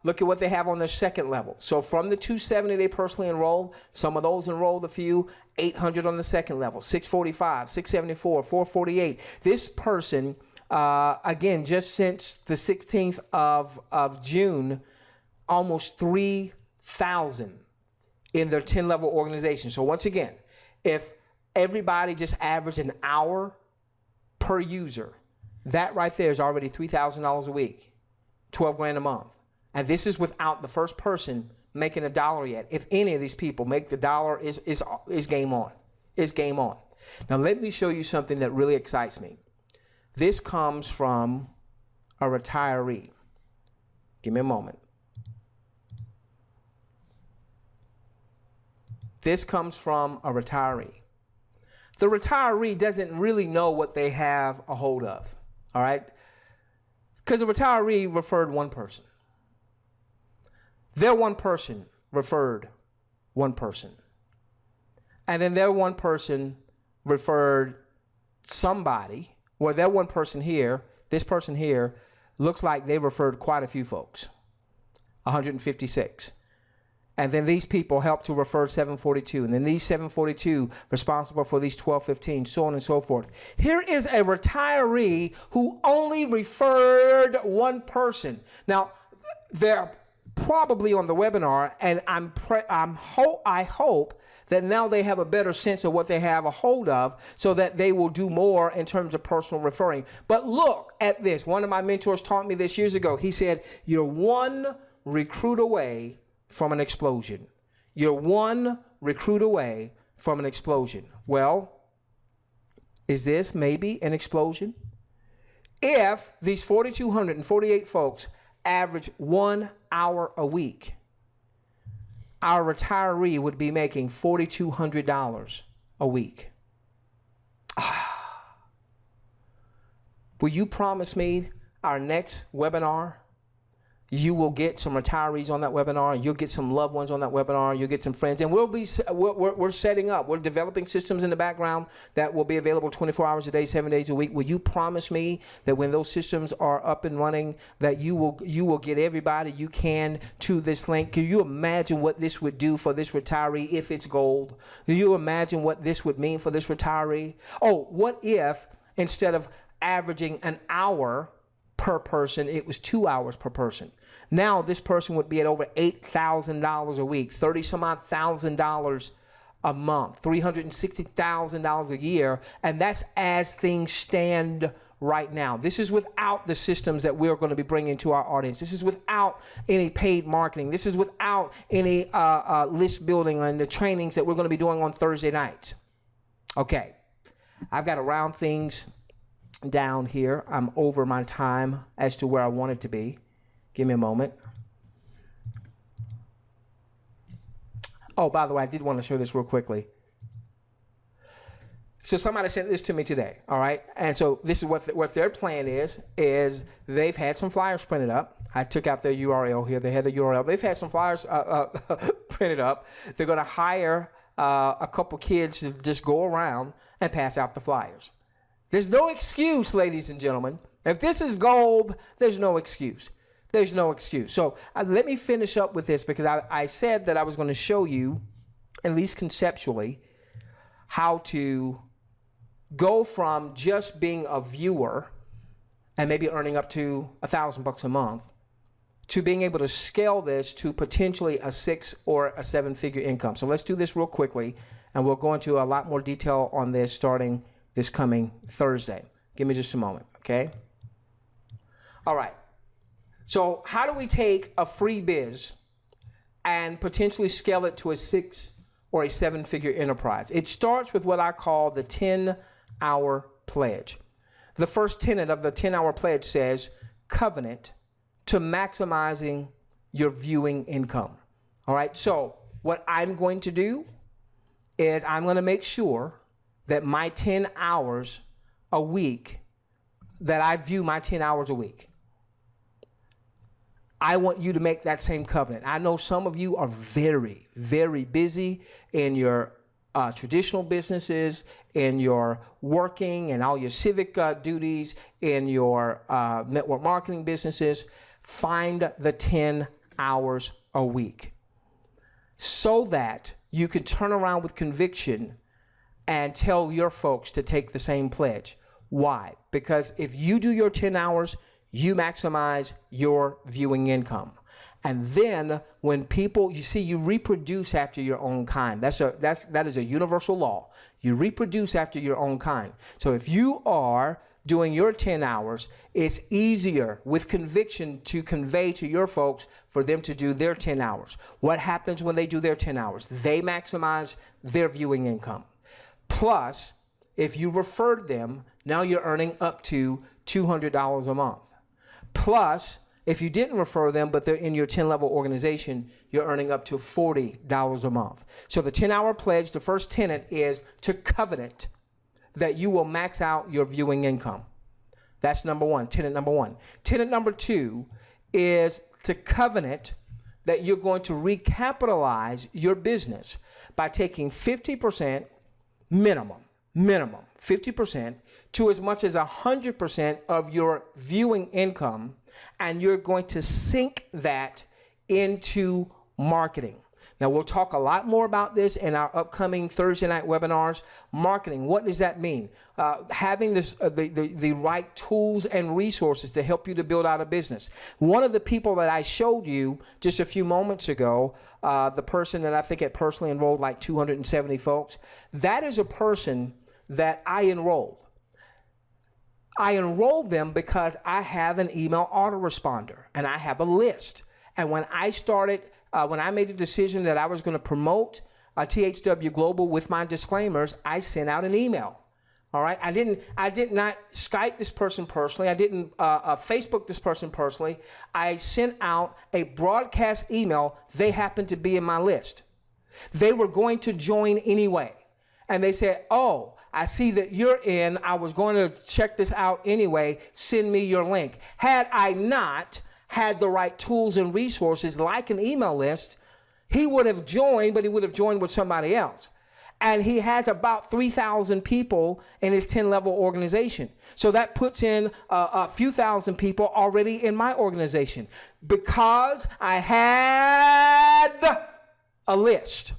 Look at what they have on their second level. So from the 270 they personally enrolled, some of those enrolled a few, 800 on the second level, 645, 674, 448. This person, again, just since the 16th of June, almost 3,000 in their 10-level organization. So once again, if everybody just averaged an hour per user, that right there is already $3,000 a week, 12 grand a month. And this is without the first person making $1 yet. If any of these people make the $1, is game on. It's game on. Now let me show you something that really excites me. This comes from a retiree. Give me a moment. This comes from a retiree. The retiree doesn't really know what they have a hold of, all right? Because the retiree referred one person. Their one person referred one person. And then their one person referred somebody, well, their one person here, this person here, looks like they referred quite a few folks, 156. And then these people helped to refer 742. And then these 742 responsible for these 1215, so on and so forth. Here is a retiree who only referred one person. Now, probably on the webinar, and I hope that now they have a better sense of what they have a hold of so that they will do more in terms of personal referring. But look at this. One of my mentors taught me this years ago. He said, you're one recruit away from an explosion. You're one recruit away from an explosion. Well, is this maybe an explosion? If these 4,248 folks average 1 hour a week, our retiree would be making $4,200 a week. Will you promise me our next webinar, you will get some retirees on that webinar, you'll get some loved ones on that webinar, you'll get some friends, and we're setting up, we're developing systems in the background that will be available 24 hours a day, 7 days a week. Will you promise me that when those systems are up and running, that you will get everybody you can to this link? Can you imagine what this would do for this retiree if it's gold? Can you imagine what this would mean for this retiree? Oh, what if instead of averaging an hour per person, it was 2 hours per person? Now this person would be at over $8,000 a week, 30 some odd $1,000 a month, $360,000 a year, and that's as things stand right now. This is without the systems that we're going to be bringing to our audience. This is without any paid marketing. This is without any list building and the trainings that we're going to be doing on Thursday nights. Okay, I've got to round things down here. I'm over my time as to where I want it to be. Give me a moment. Oh, by the way, I did want to show this real quickly. So somebody sent this to me today, all right? And so this is what their plan is they've had some flyers printed up. I took out their URL here. They had the URL. They've had some flyers printed up. They're going to hire a couple kids to just go around and pass out the flyers. There's no excuse, ladies and gentlemen. If this is gold, there's no excuse. There's no excuse. So let me finish up with this, because I said that I was going to show you, at least conceptually, how to go from just being a viewer and maybe earning up to $1,000 a month to being able to scale this to potentially a 6 or a 7-figure income. So let's do this real quickly, and we'll go into a lot more detail on this starting this coming Thursday. Give me just a moment, okay? All right. So how do we take a free biz and potentially scale it to a 6 or a 7-figure enterprise? It starts with what I call the 10-hour pledge. The first tenet of the 10-hour pledge says, covenant to maximizing your viewing income. All right, so what I'm going to do is I'm going to make sure that my 10 hours a week, that I view my 10 hours a week. I want you to make that same covenant. I know some of you are very, very busy in your traditional businesses, in your working and all your civic duties, in your network marketing businesses. Find the 10 hours a week so that you can turn around with conviction and tell your folks to take the same pledge. Why? Because if you do your 10 hours, you maximize your viewing income. And then when people, you see, you reproduce after your own kind. That is a universal law. You reproduce after your own kind. So if you are doing your 10 hours, it's easier with conviction to convey to your folks for them to do their 10 hours. What happens when they do their 10 hours? They maximize their viewing income. Plus, if you referred them, now you're earning up to $200 a month. Plus, if you didn't refer them, but they're in your 10-level organization, you're earning up to $40 a month. So the 10-hour pledge, the first tenet is to covenant that you will max out your viewing income. That's number one, tenet number one. Tenet number two is to covenant that you're going to recapitalize your business by taking 50% minimum 50% to as much as 100% of your viewing income, and you're going to sink that into marketing. Now, we'll talk a lot more about this in our upcoming Thursday night webinars. Marketing, what does that mean? Having the right tools and resources to help you to build out a business. One of the people that I showed you just a few moments ago, the person that I think had personally enrolled like 270 folks, that is a person that I enrolled. I enrolled them because I have an email autoresponder and I have a list. And when I made the decision that I was going to promote THW Global with my disclaimers, I sent out an email. All right. I did not Skype this person personally. I didn't Facebook this person personally. I sent out a broadcast email. They happened to be in my list. They were going to join anyway. And they said, oh, I see that you're in. I was going to check this out anyway. Send me your link. Had I not had the right tools and resources like an email list, he would have joined, but he would have joined with somebody else. And he has about 3,000 people in his 10-level organization. So that puts in a few thousand people already in my organization because I had a list.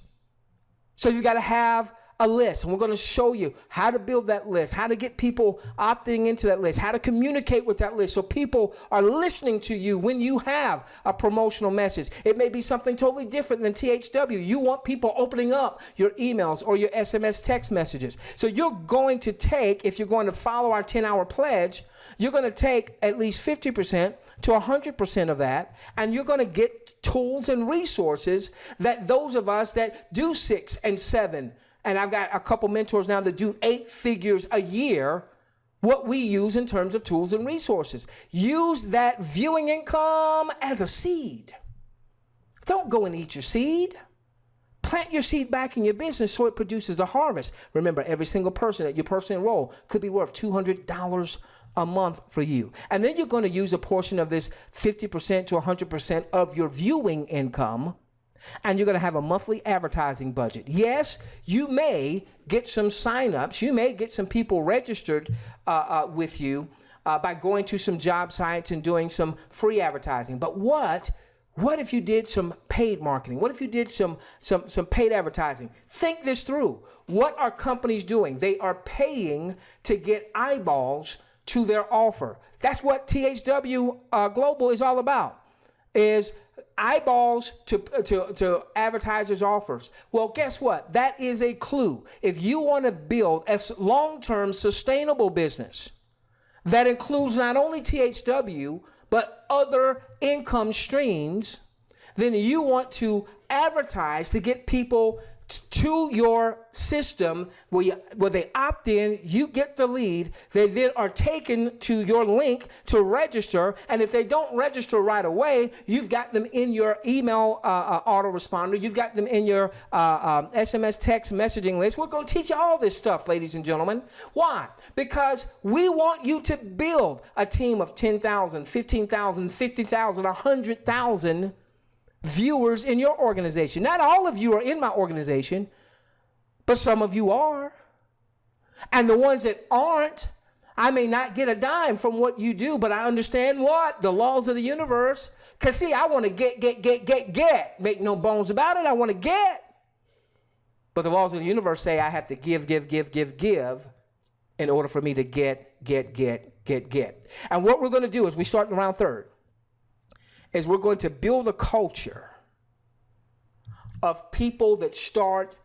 So you got to have a list, and we're going to show you how to build that list, how to get people opting into that list, how to communicate with that list so people are listening to you when you have a promotional message. It may be something totally different than THW. You want people opening up your emails or your SMS text messages. So you're going to take, if you're going to follow our 10-hour pledge, you're going to take at least 50% to 100% of that, and you're going to get tools and resources that those of us that do 6 and 7, and I've got a couple mentors now that do 8 figures a year, what we use in terms of tools and resources. Use that viewing income as a seed. Don't go and eat your seed. Plant your seed back in your business so it produces a harvest. Remember, every single person that you personally enroll could be worth $200 a month for you. And then you're going to use a portion of this 50% to 100% of your viewing income, and you're going to have a monthly advertising budget. Yes, you may get some signups. You may get some people registered with you by going to some job sites and doing some free advertising. But what if you did some paid marketing? What if you did some paid advertising? Think this through. What are companies doing? They are paying to get eyeballs to their offer. That's what THW Global is all about, is eyeballs to advertisers' offers. Well, guess what? That is a clue. If you want to build a long-term sustainable business that includes not only THW, but other income streams, then you want to advertise to get people to your system where they opt in, you get the lead, they then are taken to your link to register, and if they don't register right away, you've got them in your email autoresponder, you've got them in your SMS text messaging list. We're going to teach you all this stuff, ladies and gentlemen. Why? Because we want you to build a team of 10,000, 15,000, 50,000, 100,000 viewers in your organization. Not all of you are in my organization, but some of you are. And the ones that aren't, I may not get a dime from what you do, but I understand what? The laws of the universe. Because see, I want to get. Make no bones about it. I want to get. But the laws of the universe say I have to give in order for me to get. And what we're going to do is we start in round third. Is we're going to build a culture of people that start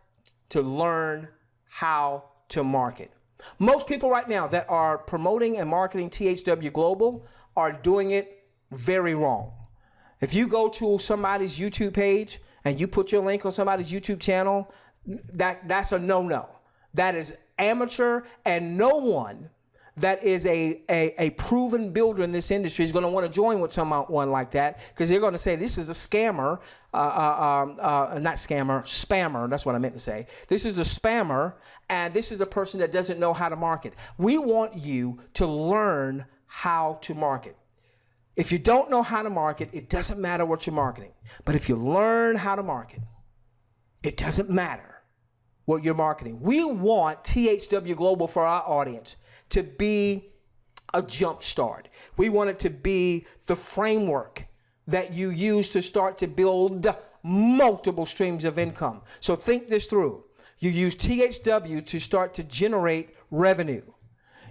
to learn how to market. Most people right now that are promoting and marketing THW Global are doing it very wrong. If you go to somebody's YouTube page and you put your link on somebody's YouTube channel, that's a no-no. That is amateur, and no one that is a proven builder in this industry is going to want to join with someone like that, because they're going to say this is a scammer, spammer. That's what I meant to say. This is a spammer, and this is a person that doesn't know how to market. We want you to learn how to market. If you don't know how to market, it doesn't matter what you're marketing. But if you learn how to market, it doesn't matter what you're marketing. We want THW Global for our audience to be a jump start. We want it to be the framework that you use to start to build multiple streams of income. So think this through. You use THW to start to generate revenue.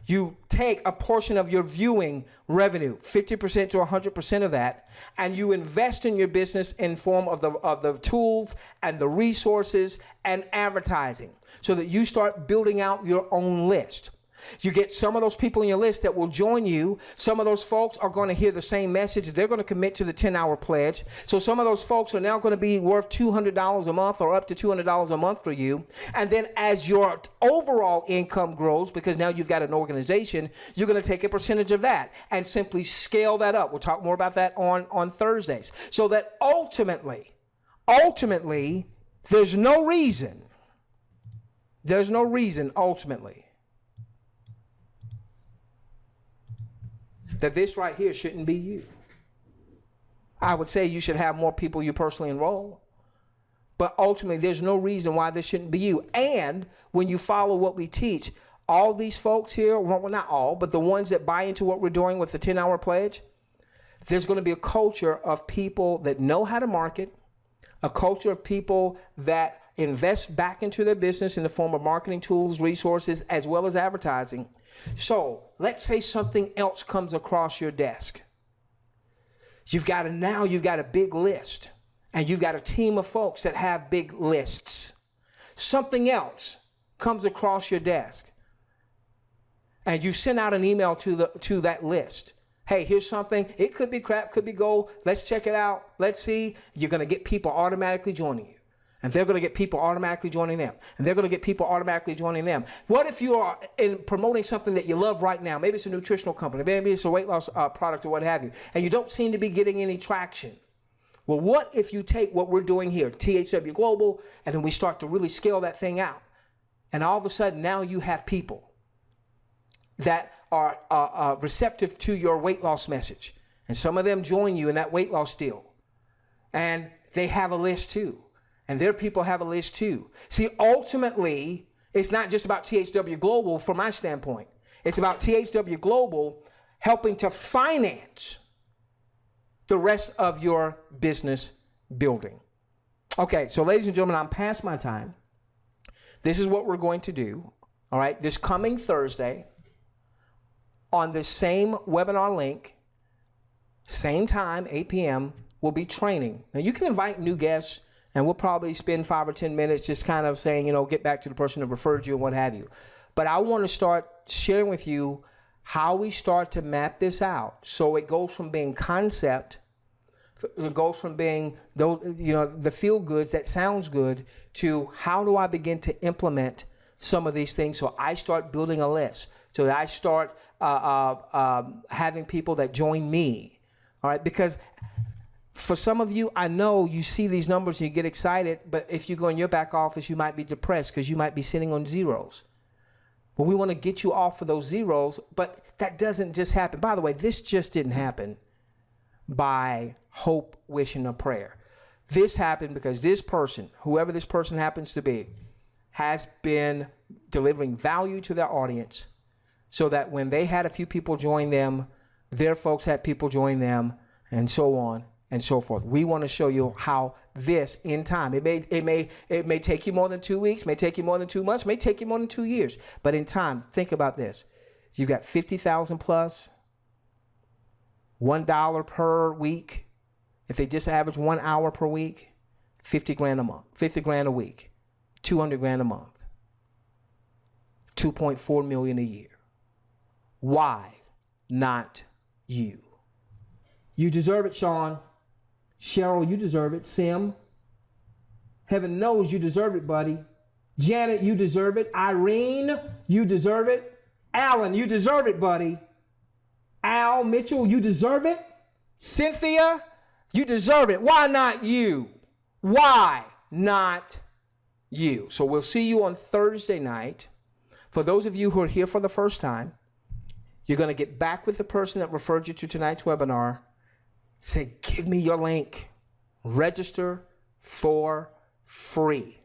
You take a portion of your viewing revenue, 50% to 100% of that, and you invest in your business in form of the tools and the resources and advertising so that you start building out your own list. You get some of those people in your list that will join you. Some of those folks are going to hear the same message. They're going to commit to the 10-hour pledge. So some of those folks are now going to be worth $200 a month or up to $200 a month for you. And then as your overall income grows, because now you've got an organization, you're going to take a percentage of that and simply scale that up. We'll talk more about that on Thursdays. So that ultimately, there's no reason ultimately that this right here shouldn't be you. I would say you should have more people you personally enroll. But ultimately, there's no reason why this shouldn't be you. And when you follow what we teach, all these folks here, well, not all, but the ones that buy into what we're doing with the 10-hour pledge, there's going to be a culture of people that know how to market, a culture of people that invest back into their business in the form of marketing tools, resources, as well as advertising. So let's say something else comes across your desk. You've got a big list, and you've got a team of folks that have big lists. Something else comes across your desk, and you send out an email to that list. Hey, here's something. It could be crap, could be gold. Let's check it out. Let's see. You're going to get people automatically joining you. And they're going to get people automatically joining them. And they're going to get people automatically joining them. What if you are in promoting something that you love right now? Maybe it's a nutritional company. Maybe it's a weight loss product or what have you. And you don't seem to be getting any traction. Well, what if you take what we're doing here, THW Global, and then we start to really scale that thing out? And all of a sudden, now you have people that are receptive to your weight loss message. And some of them join you in that weight loss deal. And they have a list too. And their people have a list too. See, ultimately, it's not just about THW Global from my standpoint. It's about THW Global helping to finance the rest of your business building. Okay, so ladies and gentlemen, I'm past my time. This is what we're going to do. All right, this coming Thursday, on this same webinar link, same time, 8 p.m., we'll be training. Now, you can invite new guests, and we'll probably spend 5 or 10 minutes just kind of saying, get back to the person that referred you and what have you. But I want to start sharing with you how we start to map this out. So it goes from being concept, it goes from being the feel goods that sounds good to how do I begin to implement some of these things. So I start building a list. So that I start having people that join me. All right, because for some of you, I know you see these numbers and you get excited, but if you go in your back office, you might be depressed because you might be sitting on zeros. Well, we want to get you off of those zeros, but that doesn't just happen. By the way, this just didn't happen by hope, wishing, or prayer. This happened because this person, whoever this person happens to be, has been delivering value to their audience so that when they had a few people join them, their folks had people join them, and so on and so forth. We want to show you how this in time, it may take you more than 2 weeks, may take you more than 2 months, may take you more than 2 years, but in time, think about this. You got 50,000 plus, $1 per week. If they just average 1 hour per week, 50 grand a month, 50 grand a week, 200 grand a month, 2.4 million a year. Why not you? You deserve it, Sean. Cheryl, you deserve it. Sim, heaven knows you deserve it, buddy. Janet, you deserve it. Irene, you deserve it. Alan, you deserve it, buddy. Al Mitchell, you deserve it. Cynthia, you deserve it. Why not you? Why not you? So we'll see you on Thursday night. For those of you who are here for the first time, you're going to get back with the person that referred you to tonight's webinar. Say, give me your link. Register for free.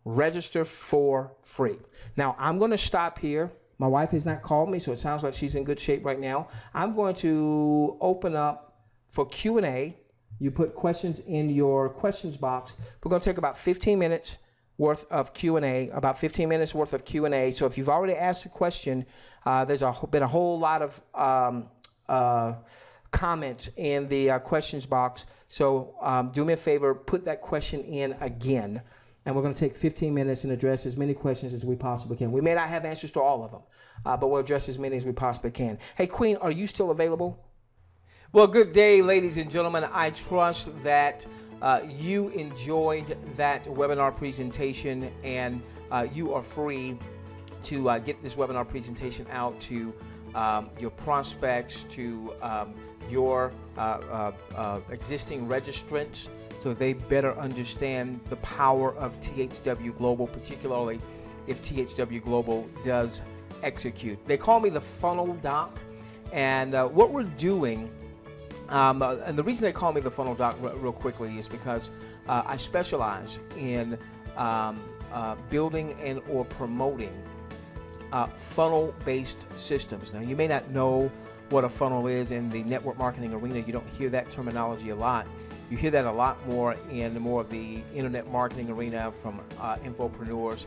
Register for free. Now, I'm going to stop here. My wife has not called me, so it sounds like she's in good shape right now. I'm going to open up for Q&A You put questions in your questions box. We're going to take about 15 minutes worth of Q&A, about 15 minutes worth of Q&A. So if you've already asked a question, there's been a whole lot of comments in the questions box. So do me a favor, put that question in again. And we're going to take 15 minutes and address as many questions as we possibly can. We may not have answers to all of them, but we'll address as many as we possibly can. Hey, Queen, are you still available? Well, good day, ladies and gentlemen. I trust that you enjoyed that webinar presentation, and you are free to get this webinar presentation out to your prospects, to your existing registrants, so they better understand the power of THW Global, particularly if THW Global does execute. They call me the funnel doc, and what we're doing, and the reason they call me the funnel doc real quickly is because I specialize in building and or promoting funnel-based systems. Now, you may not know what a funnel is in the network marketing arena. You don't hear that terminology a lot. You hear that a lot more in more of the internet marketing arena from infopreneurs.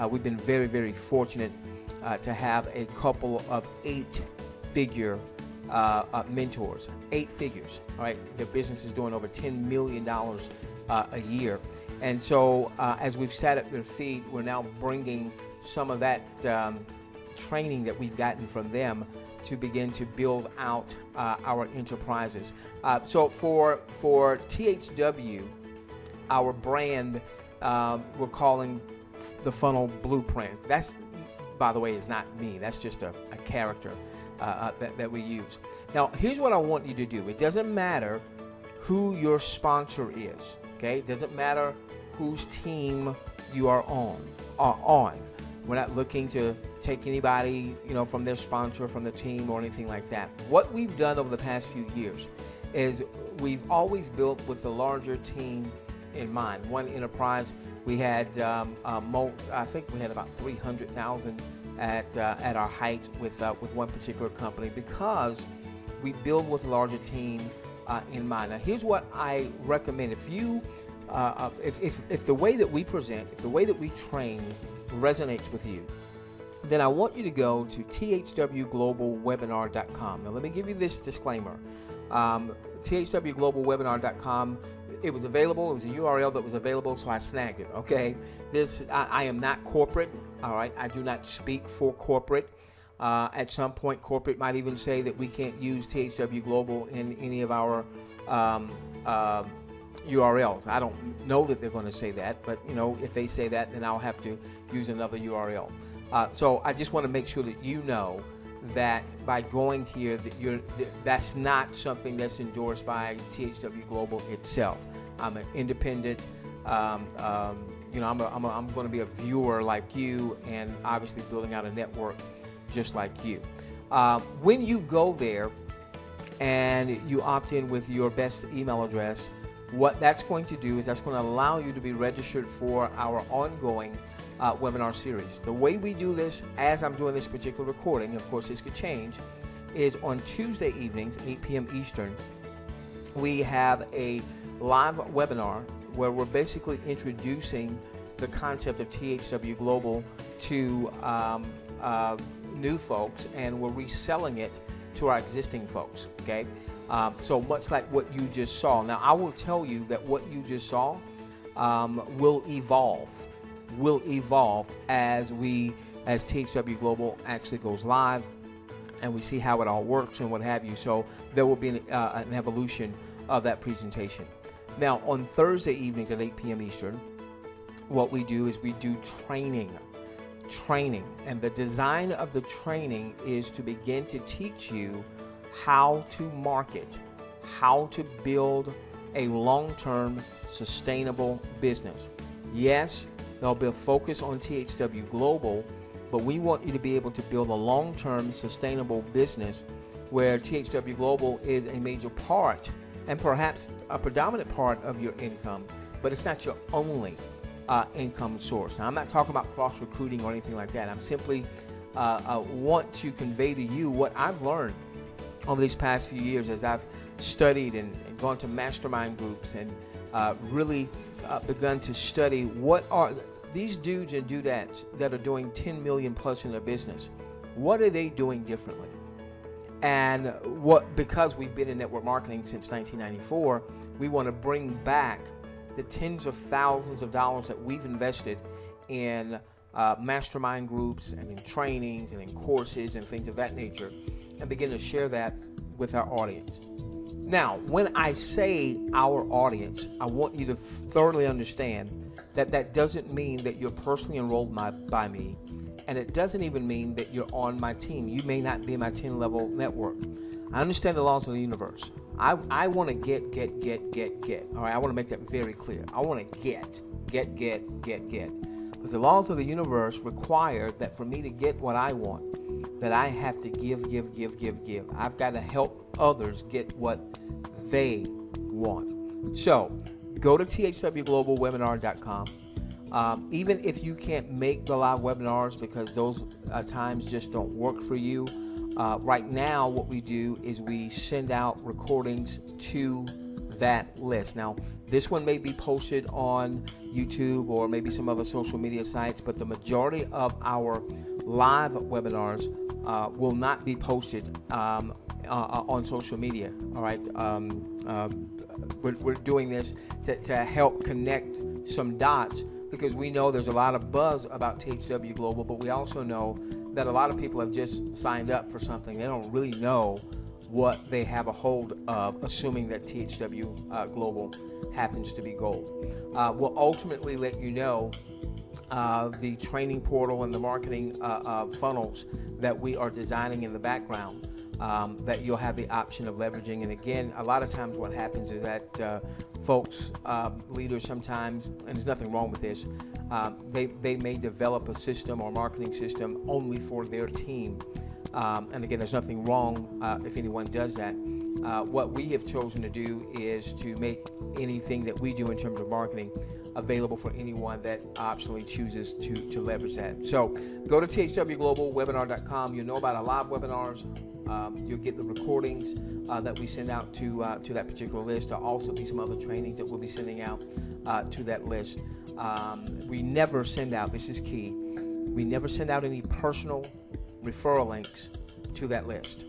We've been very, very fortunate to have a couple of 8-figure mentors, 8 figures, all right? Their business is doing over $10 million a year. And so as we've sat at their feet, we're now bringing some of that training that we've gotten from them to begin to build out our enterprises. So for THW, our brand, we're calling the Funnel Blueprint. That's, by the way, is not me. That's just a character that we use. Now, here's what I want you to do. It doesn't matter who your sponsor is, okay? It doesn't matter whose team you are on. We're not looking to take anybody, from their sponsor, from the team, or anything like that. What we've done over the past few years is we've always built with the larger team in mind. One enterprise, we had, I think we had about 300,000 at our height with one particular company, because we build with a larger team in mind. Now, here's what I recommend: if you, if the way that we present, if the way that we train resonates with you, then I want you to go to thwglobalwebinar.com. Now, let me give you this disclaimer. thwglobalwebinar.com, it was available. It was a URL that was available, so I snagged it, okay? I am not corporate, all right? I do not speak for corporate. At some point, corporate might even say that we can't use THW Global in any of our URLs. I don't know that they're going to say that, but if they say that, then I'll have to use another URL. So I just want to make sure that you know that by going here, that's not something that's endorsed by THW Global itself. I'm an independent. I'm going to be a viewer like you, and obviously building out a network just like you. When you go there and you opt in with your best email address, what that's going to do is that's going to allow you to be registered for our ongoing webinar series. The way we do this, as I'm doing this particular recording, of course this could change, is on Tuesday evenings, 8 p.m. Eastern, we have a live webinar where we're basically introducing the concept of THW Global to new folks, and we're reselling it to our existing folks, okay? So much like what you just saw. Now, I will tell you that what you just saw will evolve as THW Global actually goes live and we see how it all works and what have you. So there will be an evolution of that presentation. Now, on Thursday evenings at 8 p.m. Eastern, what we do is we do training, and the design of the training is to begin to teach you how to market, how to build a long-term sustainable business. Yes, there'll be a focus on THW Global, but we want you to be able to build a long-term sustainable business where THW Global is a major part and perhaps a predominant part of your income, but it's not your only income source. Now, I'm not talking about cross-recruiting or anything like that. I'm simply want to convey to you what I've learned over these past few years as I've studied and gone to mastermind groups and really begun to study what are these dudes and dudettes that are doing 10 million plus in their business, what are they doing differently? And because we've been in network marketing since 1994, we want to bring back the tens of thousands of dollars that we've invested in mastermind groups and in trainings and in courses and things of that nature, and begin to share that with our audience. Now, when I say our audience, I want you to thoroughly understand that that doesn't mean that you're personally enrolled by me, and it doesn't even mean that you're on my team. You may not be in my 10-level network. I understand the laws of the universe. I want to get. All right, I want to make that very clear. I want to get. But the laws of the universe require that for me to get what I want, that I have to give. I've got to help others get what they want. So go to thwglobalwebinar.com. Even if you can't make the live webinars because those times just don't work for you, right now what we do is we send out recordings to that list. Now, this one may be posted on YouTube or maybe some other social media sites, but the majority of our live webinars will not be posted on social media. All right, we're doing this to help connect some dots, because we know there's a lot of buzz about THW Global, but we also know that a lot of people have just signed up for something. They don't really know what they have a hold of, assuming that THW Global happens to be gold. We'll ultimately let you know the training portal and the marketing funnels that we are designing in the background, that you'll have the option of leveraging. And again, a lot of times what happens is that folks, leaders sometimes, and there's nothing wrong with this, they may develop a system or marketing system only for their team. And again, there's nothing wrong if anyone does that. What we have chosen to do is to make anything that we do in terms of marketing available for anyone that optionally chooses to leverage that. So go to thwglobalwebinar.com. You'll know about our live webinars. You'll get the recordings that we send out to that particular list. There'll also be some other trainings that we'll be sending out to that list. We never send out, this is key, we never send out any personal referral links to that list.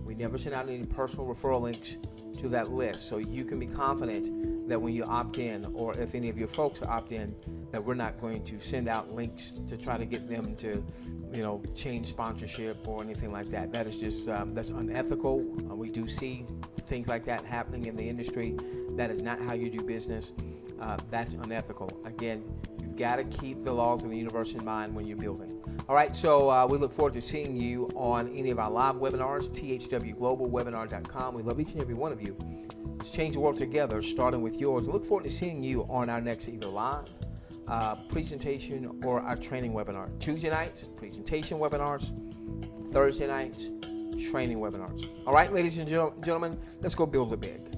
We never send out any personal referral links to that list. So you can be confident that when you opt in, or if any of your folks opt in, that we're not going to send out links to try to get them to, change sponsorship or anything like that. That is just, that's unethical. We do see things like that happening in the industry. That is not how you do business. That's unethical. Again, you've got to keep the laws of the universe in mind when you're building. All right, so we look forward to seeing you on any of our live webinars, thwglobalwebinar.com. We love each and every one of you. Let's change the world together, starting with yours. We look forward to seeing you on our next either live presentation or our training webinar. Tuesday nights, presentation webinars. Thursday nights, training webinars. All right, ladies and gentlemen, let's go build it big.